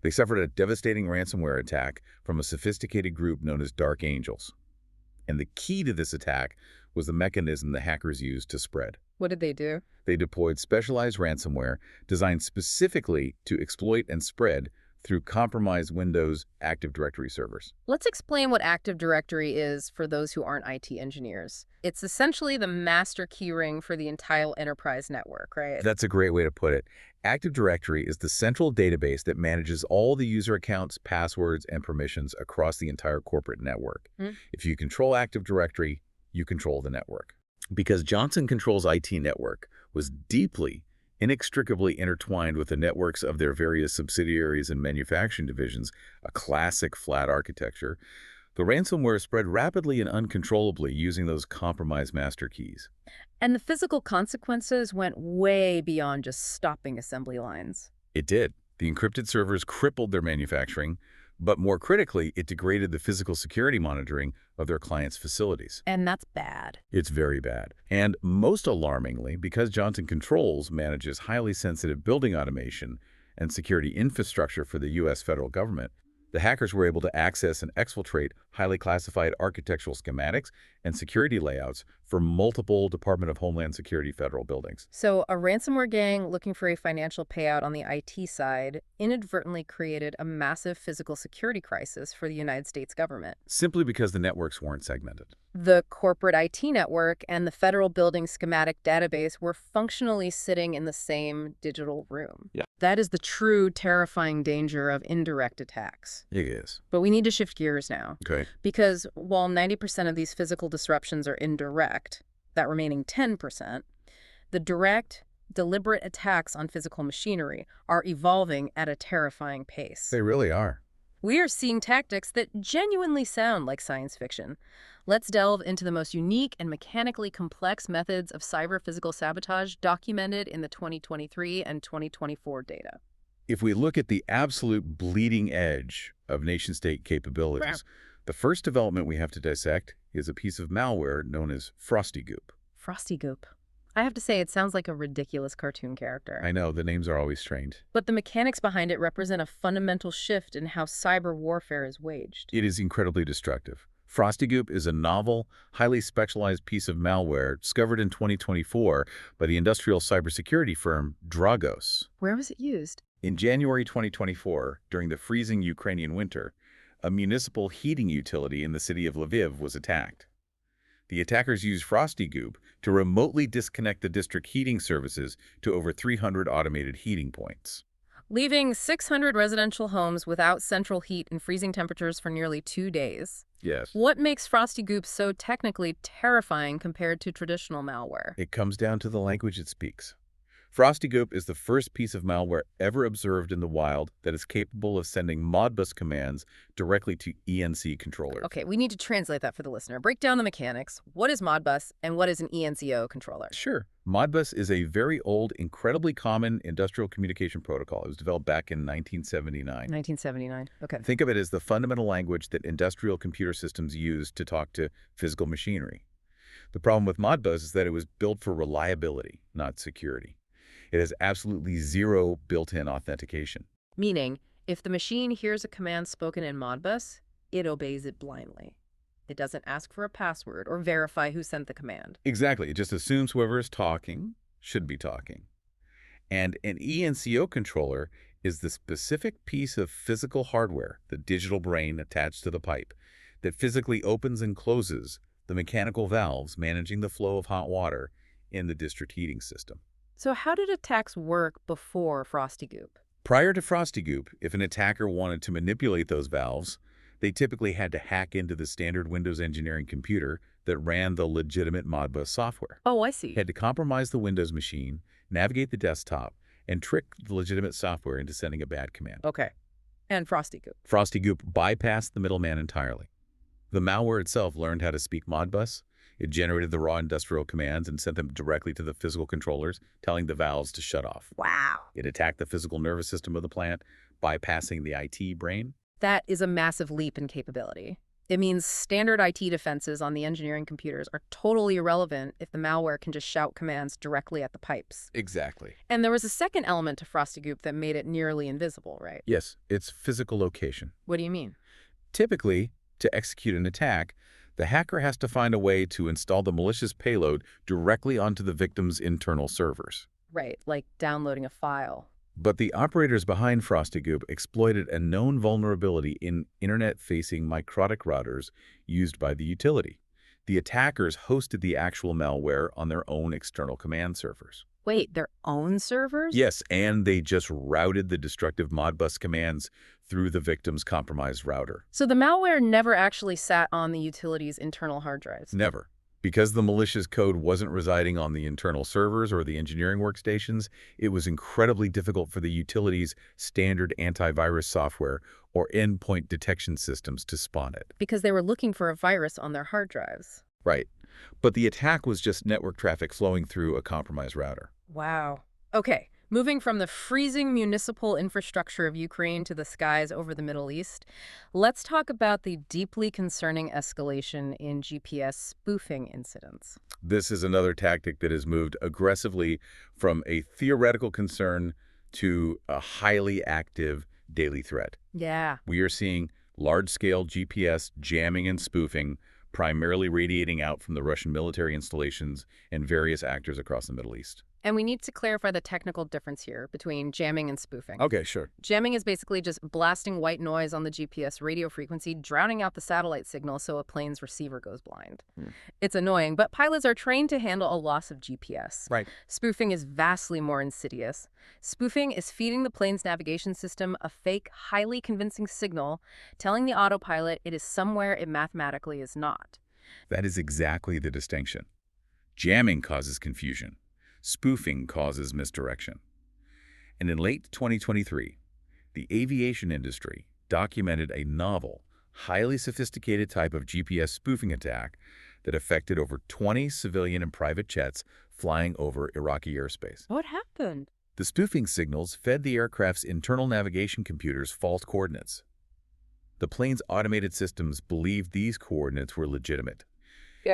They suffered a devastating ransomware attack from a sophisticated group known as Dark Angels. And the key to this attack was the mechanism the hackers used to spread. What did they do? They deployed specialized ransomware designed specifically to exploit and spread through compromised Windows Active Directory servers. Let's explain what Active Directory is for those who aren't IT engineers. It's essentially the master keyring for the entire enterprise network, right? That's a great way to put it. Active Directory is the central database that manages all the user accounts, passwords, and permissions across the entire corporate network. If you control Active Directory, you control the network. Because Johnson Controls IT network was deeply, inextricably intertwined with the networks of their various subsidiaries and manufacturing divisions, a classic flat architecture, the ransomware spread rapidly and uncontrollably using those compromised master keys. And the physical consequences went way beyond just stopping assembly lines. It did. The encrypted servers crippled their manufacturing, but more critically, it degraded the physical security monitoring of their clients' facilities. And that's bad. It's very bad. And most alarmingly, because Johnson Controls manages highly sensitive building automation and security infrastructure for the U.S. federal government, the hackers were able to access and exfiltrate highly classified architectural schematics and security layouts for multiple Department of Homeland Security federal buildings. So a ransomware gang looking for a financial payout on the IT side inadvertently created a massive physical security crisis for the United States government. Simply because the networks weren't segmented. The corporate IT network and the federal building schematic database were functionally sitting in the same digital room. Yeah. That is the true terrifying danger of indirect attacks. It is. But we need to shift gears now. Okay. Because while 90% of these physical disruptions are indirect, that remaining 10%, the direct, deliberate attacks on physical machinery are evolving at a terrifying pace. They really are. We are seeing tactics that genuinely sound like science fiction. Let's delve into the most unique and mechanically complex methods of cyber-physical sabotage documented in the 2023 and 2024 data. If we look at the absolute bleeding edge of nation-state capabilities, the first development we have to dissect is a piece of malware known as Frosty Goop. Frosty Goop. I have to say, it sounds like a ridiculous cartoon character. I know, the names are always strange. But the mechanics behind it represent a fundamental shift in how cyber warfare is waged. It is incredibly destructive. Frosty Goop is a novel, highly specialized piece of malware discovered in 2024 by the industrial cybersecurity firm Dragos. Where was it used? In January 2024, during the freezing Ukrainian winter, a municipal heating utility in the city of Lviv was attacked. The attackers used Frosty Goop to remotely disconnect the district heating services to over 300 automated heating points, Leaving 600 residential homes without central heat and freezing temperatures for nearly 2 days. Yes. What makes Frosty Goop so technically terrifying compared to traditional malware? It comes down to the language it speaks. Frosty Goop is the first piece of malware ever observed in the wild that is capable of sending Modbus commands directly to ENC controllers. Okay, we need to translate that for the listener. Break down the mechanics. What is Modbus and what is an ENCO controller? Sure. Modbus is a very old, incredibly common industrial communication protocol. It was developed back in 1979. 1979. Okay. Think of it as the fundamental language that industrial computer systems use to talk to physical machinery. The problem with Modbus is that it was built for reliability, not security. It has absolutely zero built-in authentication. Meaning, if the machine hears a command spoken in Modbus, it obeys it blindly. It doesn't ask for a password or verify who sent the command. Exactly. It just assumes whoever is talking should be talking. And an ENCO controller is the specific piece of physical hardware, the digital brain attached to the pipe, that physically opens and closes the mechanical valves managing the flow of hot water in the district heating system. So how did attacks work before Frosty Goop? Prior to Frosty Goop, if an attacker wanted to manipulate those valves, they typically had to hack into the standard Windows engineering computer that ran the legitimate Modbus software. Oh, I see. Had to compromise the Windows machine, navigate the desktop, and trick the legitimate software into sending a bad command. Okay. And Frosty Goop. Frosty Goop bypassed the middleman entirely. The malware itself learned how to speak Modbus. It generated the raw industrial commands and sent them directly to the physical controllers, telling the valves to shut off. Wow. It attacked the physical nervous system of the plant, bypassing the IT brain. That is a massive leap in capability. It means standard IT defenses on the engineering computers are totally irrelevant if the malware can just shout commands directly at the pipes. Exactly. And there was a second element to Frosty Goop that made it nearly invisible, right? Yes, it's physical location. What do you mean? Typically, to execute an attack, the hacker has to find a way to install the malicious payload directly onto the victim's internal servers. Right, like downloading a file. But the operators behind Frosty Goop exploited a known vulnerability in internet-facing microtic routers used by the utility. The attackers hosted the actual malware on their own external command servers. Wait, their own servers? Yes, and they just routed the destructive Modbus commands through the victim's compromised router. So the malware never actually sat on the utility's internal hard drives? Never. Because the malicious code wasn't residing on the internal servers or the engineering workstations, it was incredibly difficult for the utility's standard antivirus software or endpoint detection systems to spot it. Because they were looking for a virus on their hard drives. Right. But the attack was just network traffic flowing through a compromised router. Wow. Okay, moving from the freezing municipal infrastructure of Ukraine to the skies over the Middle East, let's talk about the deeply concerning escalation in GPS spoofing incidents. This is another tactic that has moved aggressively from a theoretical concern to a highly active daily threat. Yeah. We are seeing large-scale GPS jamming and spoofing, primarily radiating out from the Russian military installations and various actors across the Middle East. And we need to clarify the technical difference here between jamming and spoofing. Okay, sure. Jamming is basically just blasting white noise on the GPS radio frequency, drowning out the satellite signal so a plane's receiver goes blind. It's annoying, but pilots are trained to handle a loss of GPS. Right. Spoofing is vastly more insidious. Spoofing is feeding the plane's navigation system a fake, highly convincing signal, telling the autopilot it is somewhere it mathematically is not. That is exactly the distinction. Jamming causes confusion. Spoofing causes misdirection. And in late 2023, the aviation industry documented a novel, highly sophisticated type of GPS spoofing attack that affected over 20 civilian and private jets flying over Iraqi airspace. What happened? The spoofing signals fed the aircraft's internal navigation computers false coordinates. The plane's automated systems believed these coordinates were legitimate,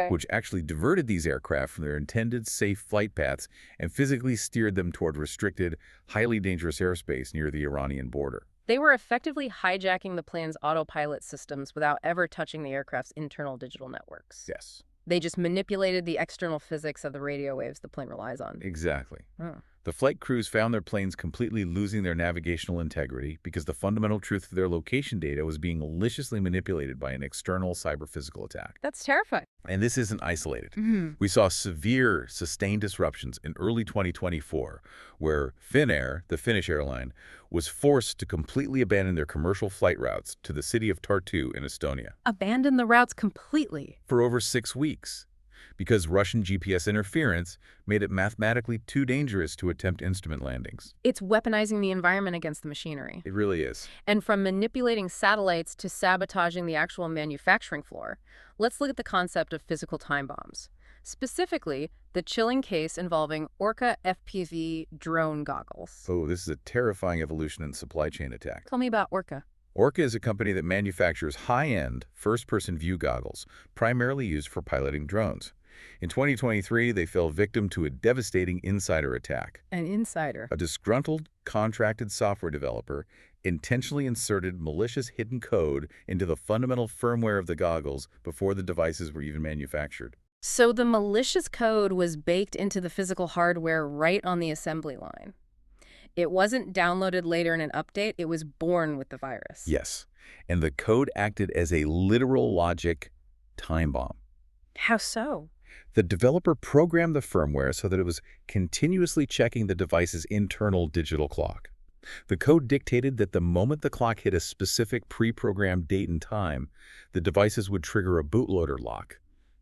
which actually diverted these aircraft from their intended safe flight paths and physically steered them toward restricted, highly dangerous airspace near the Iranian border. They were effectively hijacking the plane's autopilot systems without ever touching the aircraft's internal digital networks. Yes. They just manipulated the external physics of the radio waves the plane relies on. Exactly. Oh. The flight crews found their planes completely losing their navigational integrity because the fundamental truth of their location data was being maliciously manipulated by an external cyber-physical attack. That's terrifying. And this isn't isolated. We saw severe, sustained disruptions in early 2024, where Finnair, the Finnish airline, was forced to completely abandon their commercial flight routes to the city of Tartu in Estonia. Abandon the routes completely. For over 6 weeks, because Russian GPS interference made it mathematically too dangerous to attempt instrument landings. It's weaponizing the environment against the machinery. It really is. And from manipulating satellites to sabotaging the actual manufacturing floor, let's look at the concept of physical time bombs. Specifically, the chilling case involving Orca FPV drone goggles. Oh, this is a terrifying evolution in supply chain attack. Tell me about Orca. Orca is a company that manufactures high-end, first-person view goggles, primarily used for piloting drones. In 2023, they fell victim to a devastating insider attack. An insider. A disgruntled, contracted software developer intentionally inserted malicious hidden code into the fundamental firmware of the goggles before the devices were even manufactured. So the malicious code was baked into the physical hardware right on the assembly line. It wasn't downloaded later in an update, it was born with the virus. Yes, and the code acted as a literal logic time bomb. How so? The developer programmed the firmware so that it was continuously checking the device's internal digital clock. The code dictated that the moment the clock hit a specific pre-programmed date and time, the devices would trigger a bootloader lock,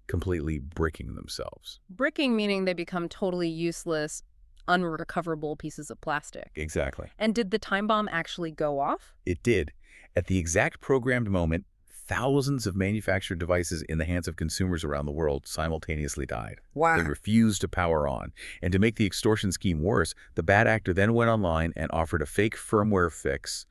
completely bricking themselves. Bricking meaning they become totally useless, unrecoverable pieces of plastic. Exactly. And did the time bomb actually go off? It did. At the exact programmed moment, thousands of manufactured devices in the hands of consumers around the world simultaneously died. Wow. They refused to power on. And to make the extortion scheme worse, the bad actor then went online and offered a fake firmware fix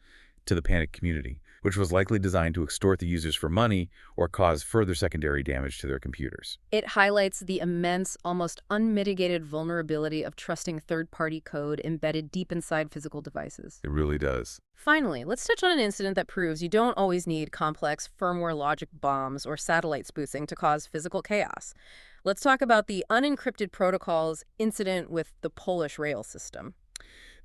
to the panicked community, which was likely designed to extort the users for money or cause further secondary damage to their computers. It highlights the immense, almost unmitigated vulnerability of trusting third-party code embedded deep inside physical devices. It really does. Finally, let's touch on an incident that proves you don't always need complex firmware logic bombs or satellite spoofing to cause physical chaos. Let's talk about the unencrypted protocols incident with the Polish rail system.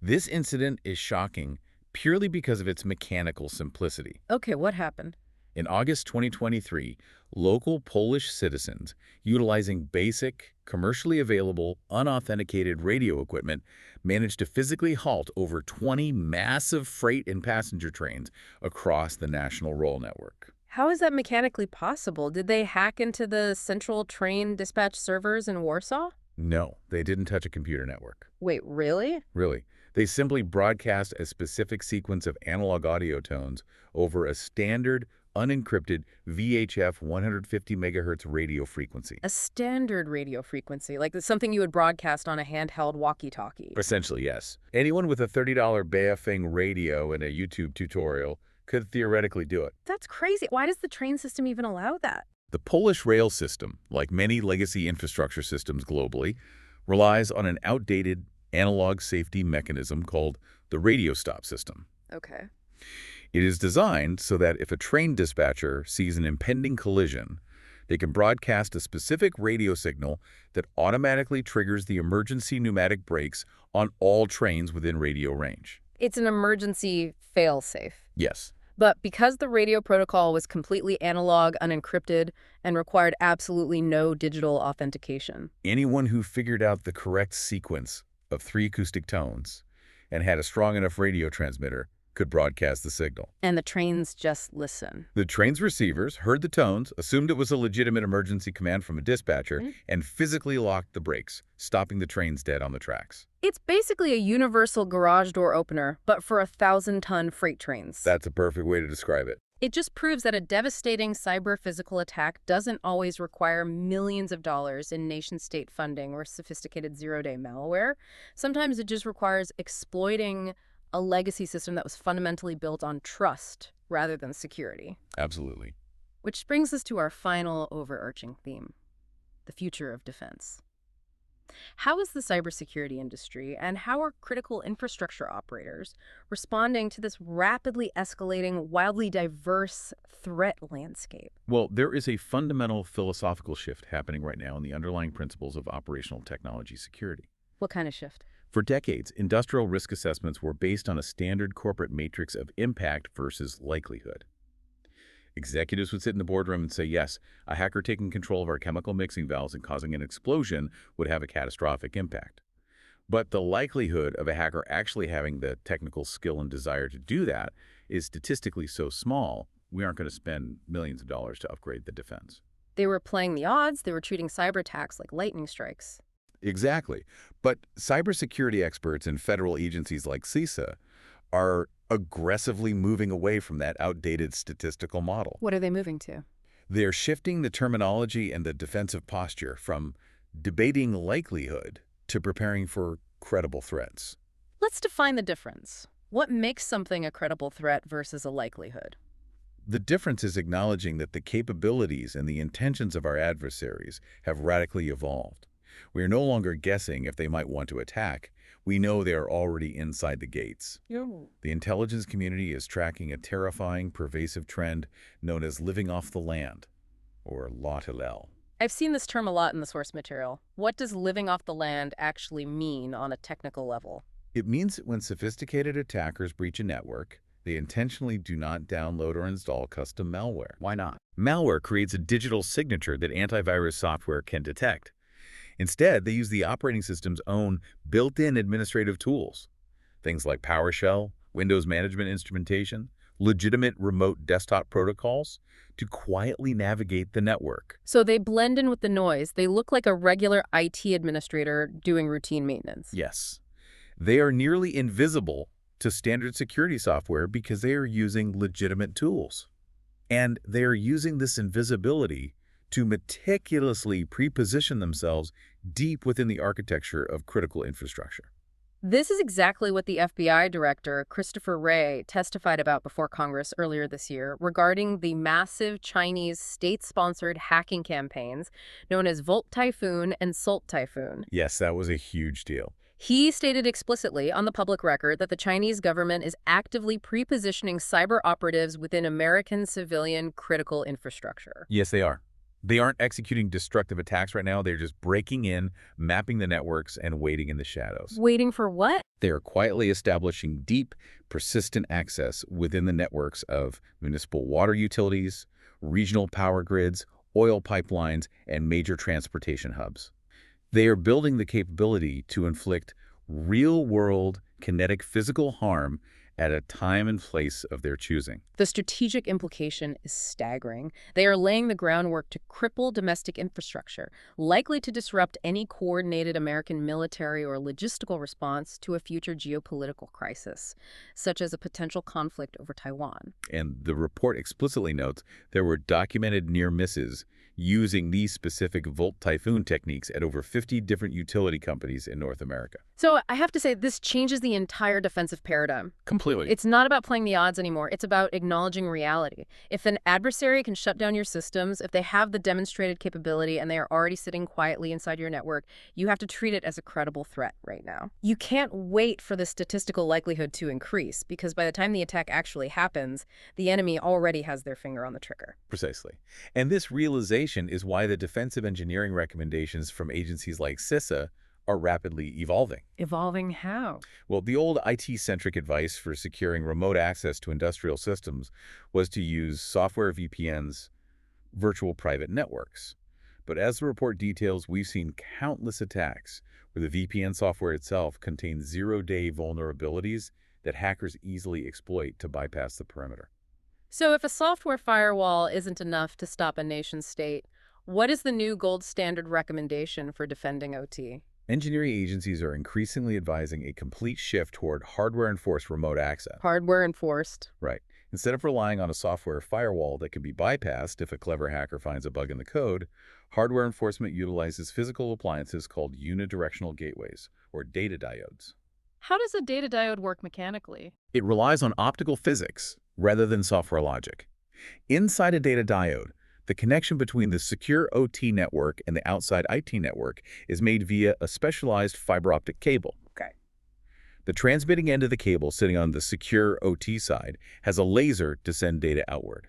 This incident is shocking purely because of its mechanical simplicity. Okay, what happened? In August 2023, local Polish citizens, utilizing basic, commercially available, unauthenticated radio equipment, managed to physically halt over 20 massive freight and passenger trains across the national rail network. How is that mechanically possible? Did they hack into the central train dispatch servers in Warsaw? No, they didn't touch a computer network. Wait, really? Really. They simply broadcast a specific sequence of analog audio tones over a standard, unencrypted VHF 150 megahertz radio frequency. A standard radio frequency, like something you would broadcast on a handheld walkie-talkie. Essentially, yes. Anyone with a $30 Baofeng radio and a YouTube tutorial could theoretically do it. That's crazy. Why does the train system even allow that? The Polish rail system, like many legacy infrastructure systems globally, relies on an outdated analog safety mechanism called the radio stop system. Okay. It is designed so that if a train dispatcher sees an impending collision, they can broadcast a specific radio signal that automatically triggers the emergency pneumatic brakes on all trains within radio range. It's an emergency fail-safe. Yes. But because the radio protocol was completely analog, unencrypted, and required absolutely no digital authentication. Anyone who figured out the correct sequence of 3 acoustic tones and had a strong enough radio transmitter could broadcast the signal. And the trains just listen. The train's receivers heard the tones, assumed it was a legitimate emergency command from a dispatcher, and physically locked the brakes, stopping the trains dead on the tracks. It's basically a universal garage door opener, but for 1,000-ton freight trains. That's a perfect way to describe it. It just proves that a devastating cyber-physical attack doesn't always require millions of dollars in nation-state funding or sophisticated zero-day malware. Sometimes it just requires exploiting a legacy system that was fundamentally built on trust rather than security. Absolutely. Which brings us to our final overarching theme, the future of defense. How is the cybersecurity industry and how are critical infrastructure operators responding to this rapidly escalating, wildly diverse threat landscape? Well, there is a fundamental philosophical shift happening right now in the underlying principles of operational technology security. What kind of shift? For decades, industrial risk assessments were based on a standard corporate matrix of impact versus likelihood. Executives would sit in the boardroom and say, yes, a hacker taking control of our chemical mixing valves and causing an explosion would have a catastrophic impact. But the likelihood of a hacker actually having the technical skill and desire to do that is statistically so small, we aren't going to spend millions of dollars to upgrade the defense. They were playing the odds. They were treating cyber attacks like lightning strikes. Exactly. But cybersecurity experts in federal agencies like CISA are aggressively moving away from that outdated statistical model. What are they moving to? They're shifting the terminology and the defensive posture from debating likelihood to preparing for credible threats. Let's define the difference. What makes something a credible threat versus a likelihood? The difference is acknowledging that the capabilities and the intentions of our adversaries have radically evolved. We are no longer guessing if they might want to attack. We know they are already inside the gates. The intelligence community is tracking a terrifying, pervasive trend known as living off the land, or lot hillel. I've seen this term a lot in the source material. What does living off the land actually mean on a technical level? It means that when sophisticated attackers breach a network, they intentionally do not download or install custom malware. Why not? Malware creates a digital signature that antivirus software can detect. Instead, they use the operating system's own built-in administrative tools, things like PowerShell, Windows management instrumentation, legitimate remote desktop protocols, to quietly navigate the network. So they blend in with the noise. They look like a regular IT administrator doing routine maintenance. Yes. They are nearly invisible to standard security software because they are using legitimate tools. And they are using this invisibility to meticulously pre-position themselves deep within the architecture of critical infrastructure. This is exactly what the FBI director, Christopher Wray, testified about before Congress earlier this year regarding the massive Chinese state-sponsored hacking campaigns known as Volt Typhoon and Salt Typhoon. Yes, that was a huge deal. He stated explicitly on the public record that the Chinese government is actively pre-positioning cyber operatives within American civilian critical infrastructure. Yes, they are. They aren't executing destructive attacks right now. They're just breaking in, mapping the networks, and waiting in the shadows. Waiting for what? They are quietly establishing deep, persistent access within the networks of municipal water utilities, regional power grids, oil pipelines, and major transportation hubs. They are building the capability to inflict real-world kinetic physical harm at a time and place of their choosing. The strategic implication is staggering. They are laying the groundwork to cripple domestic infrastructure, likely to disrupt any coordinated American military or logistical response to a future geopolitical crisis, such as a potential conflict over Taiwan. And the report explicitly notes there were documented near misses using these specific Volt Typhoon techniques at over 50 different utility companies in North America. So I have to say, this changes the entire defensive paradigm. Completely. It's not about playing the odds anymore. It's about acknowledging reality. If an adversary can shut down your systems, if they have the demonstrated capability and they are already sitting quietly inside your network, you have to treat it as a credible threat right now. You can't wait for the statistical likelihood to increase, because by the time the attack actually happens, the enemy already has their finger on the trigger. Precisely. And this realization is why the defensive engineering recommendations from agencies like CISA are rapidly evolving. Evolving how? Well, the old IT-centric advice for securing remote access to industrial systems was to use software VPNs, virtual private networks. But as the report details, we've seen countless attacks where the VPN software itself contains zero-day vulnerabilities that hackers easily exploit to bypass the perimeter. So if a software firewall isn't enough to stop a nation-state, what is the new gold standard recommendation for defending OT? Engineering agencies are increasingly advising a complete shift toward hardware-enforced remote access. Hardware enforced. Right. Instead of relying on a software firewall that can be bypassed if a clever hacker finds a bug in the code, hardware enforcement utilizes physical appliances called unidirectional gateways, or data diodes. How does a data diode work mechanically? It relies on optical physics rather than software logic. Inside a data diode, the connection between the secure OT network and the outside IT network is made via a specialized fiber optic cable. Okay. The transmitting end of the cable sitting on the secure OT side has a laser to send data outward.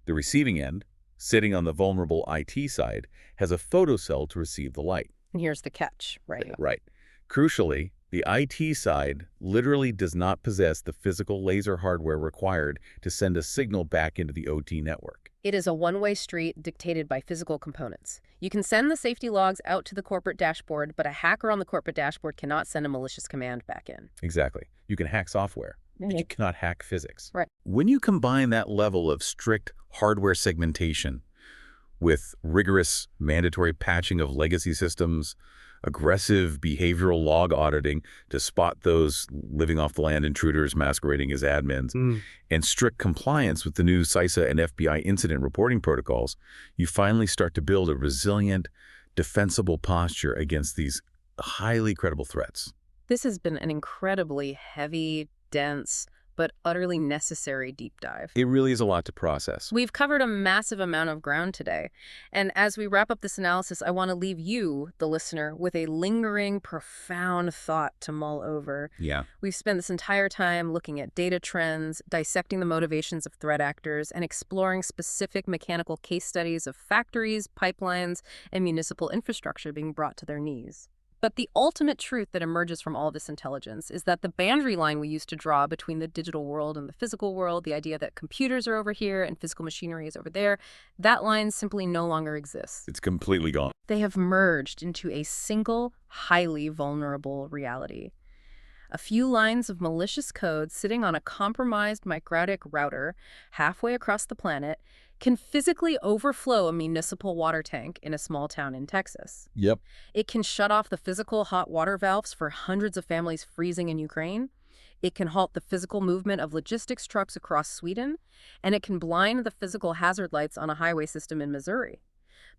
The receiving end, sitting on the vulnerable IT side, has a photocell to receive the light. And here's the catch, right? Right. Crucially, the IT side literally does not possess the physical laser hardware required to send a signal back into the OT network. It is a one-way street dictated by physical components. You can send the safety logs out to the corporate dashboard, but a hacker on the corporate dashboard cannot send a malicious command back in. Exactly. You can hack software, but you cannot hack physics. Right. When you combine that level of strict hardware segmentation with rigorous mandatory patching of legacy systems, aggressive behavioral log auditing to spot those living off the land intruders masquerading as admins, and strict compliance with the new CISA and FBI incident reporting protocols, you finally start to build a resilient, defensible posture against these highly credible threats. This has been an incredibly heavy, dense, but utterly necessary deep dive. It really is a lot to process. We've covered a massive amount of ground today. And as we wrap up this analysis, I want to leave you, the listener, with a lingering, profound thought to mull over. Yeah. We've spent this entire time looking at data trends, dissecting the motivations of threat actors, and exploring specific mechanical case studies of factories, pipelines, and municipal infrastructure being brought to their knees. But the ultimate truth that emerges from all this intelligence is that the boundary line we used to draw between the digital world and the physical world, the idea that computers are over here and physical machinery is over there, that line simply no longer exists. It's completely gone. They have merged into a single, highly vulnerable reality. A few lines of malicious code sitting on a compromised microtic router halfway across the planet can physically overflow a municipal water tank in a small town in Texas. Yep. It can shut off the physical hot water valves for hundreds of families freezing in Ukraine. It can halt the physical movement of logistics trucks across Sweden. And it can blind the physical hazard lights on a highway system in Missouri.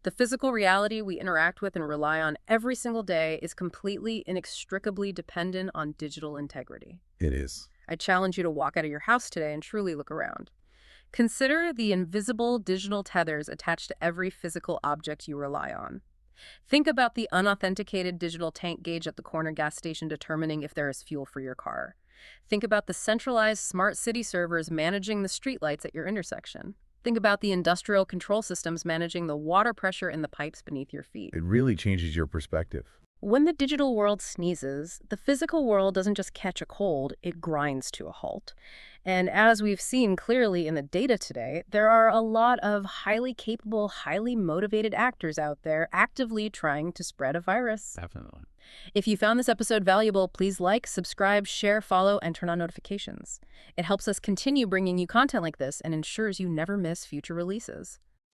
The physical reality we interact with and rely on every single day is completely, inextricably dependent on digital integrity. It is. I challenge you to walk out of your house today and truly look around. Consider the invisible digital tethers attached to every physical object you rely on. Think about the unauthenticated digital tank gauge at the corner gas station determining if there is fuel for your car. Think about the centralized smart city servers managing the streetlights at your intersection. Think about the industrial control systems managing the water pressure in the pipes beneath your feet. It really changes your perspective. When the digital world sneezes, the physical world doesn't just catch a cold, it grinds to a halt. And as we've seen clearly in the data today, there are a lot of highly capable, highly motivated actors out there actively trying to spread a virus. Definitely. If you found this episode valuable, please like, subscribe, share, follow, and turn on notifications. It helps us continue bringing you content like this and ensures you never miss future releases.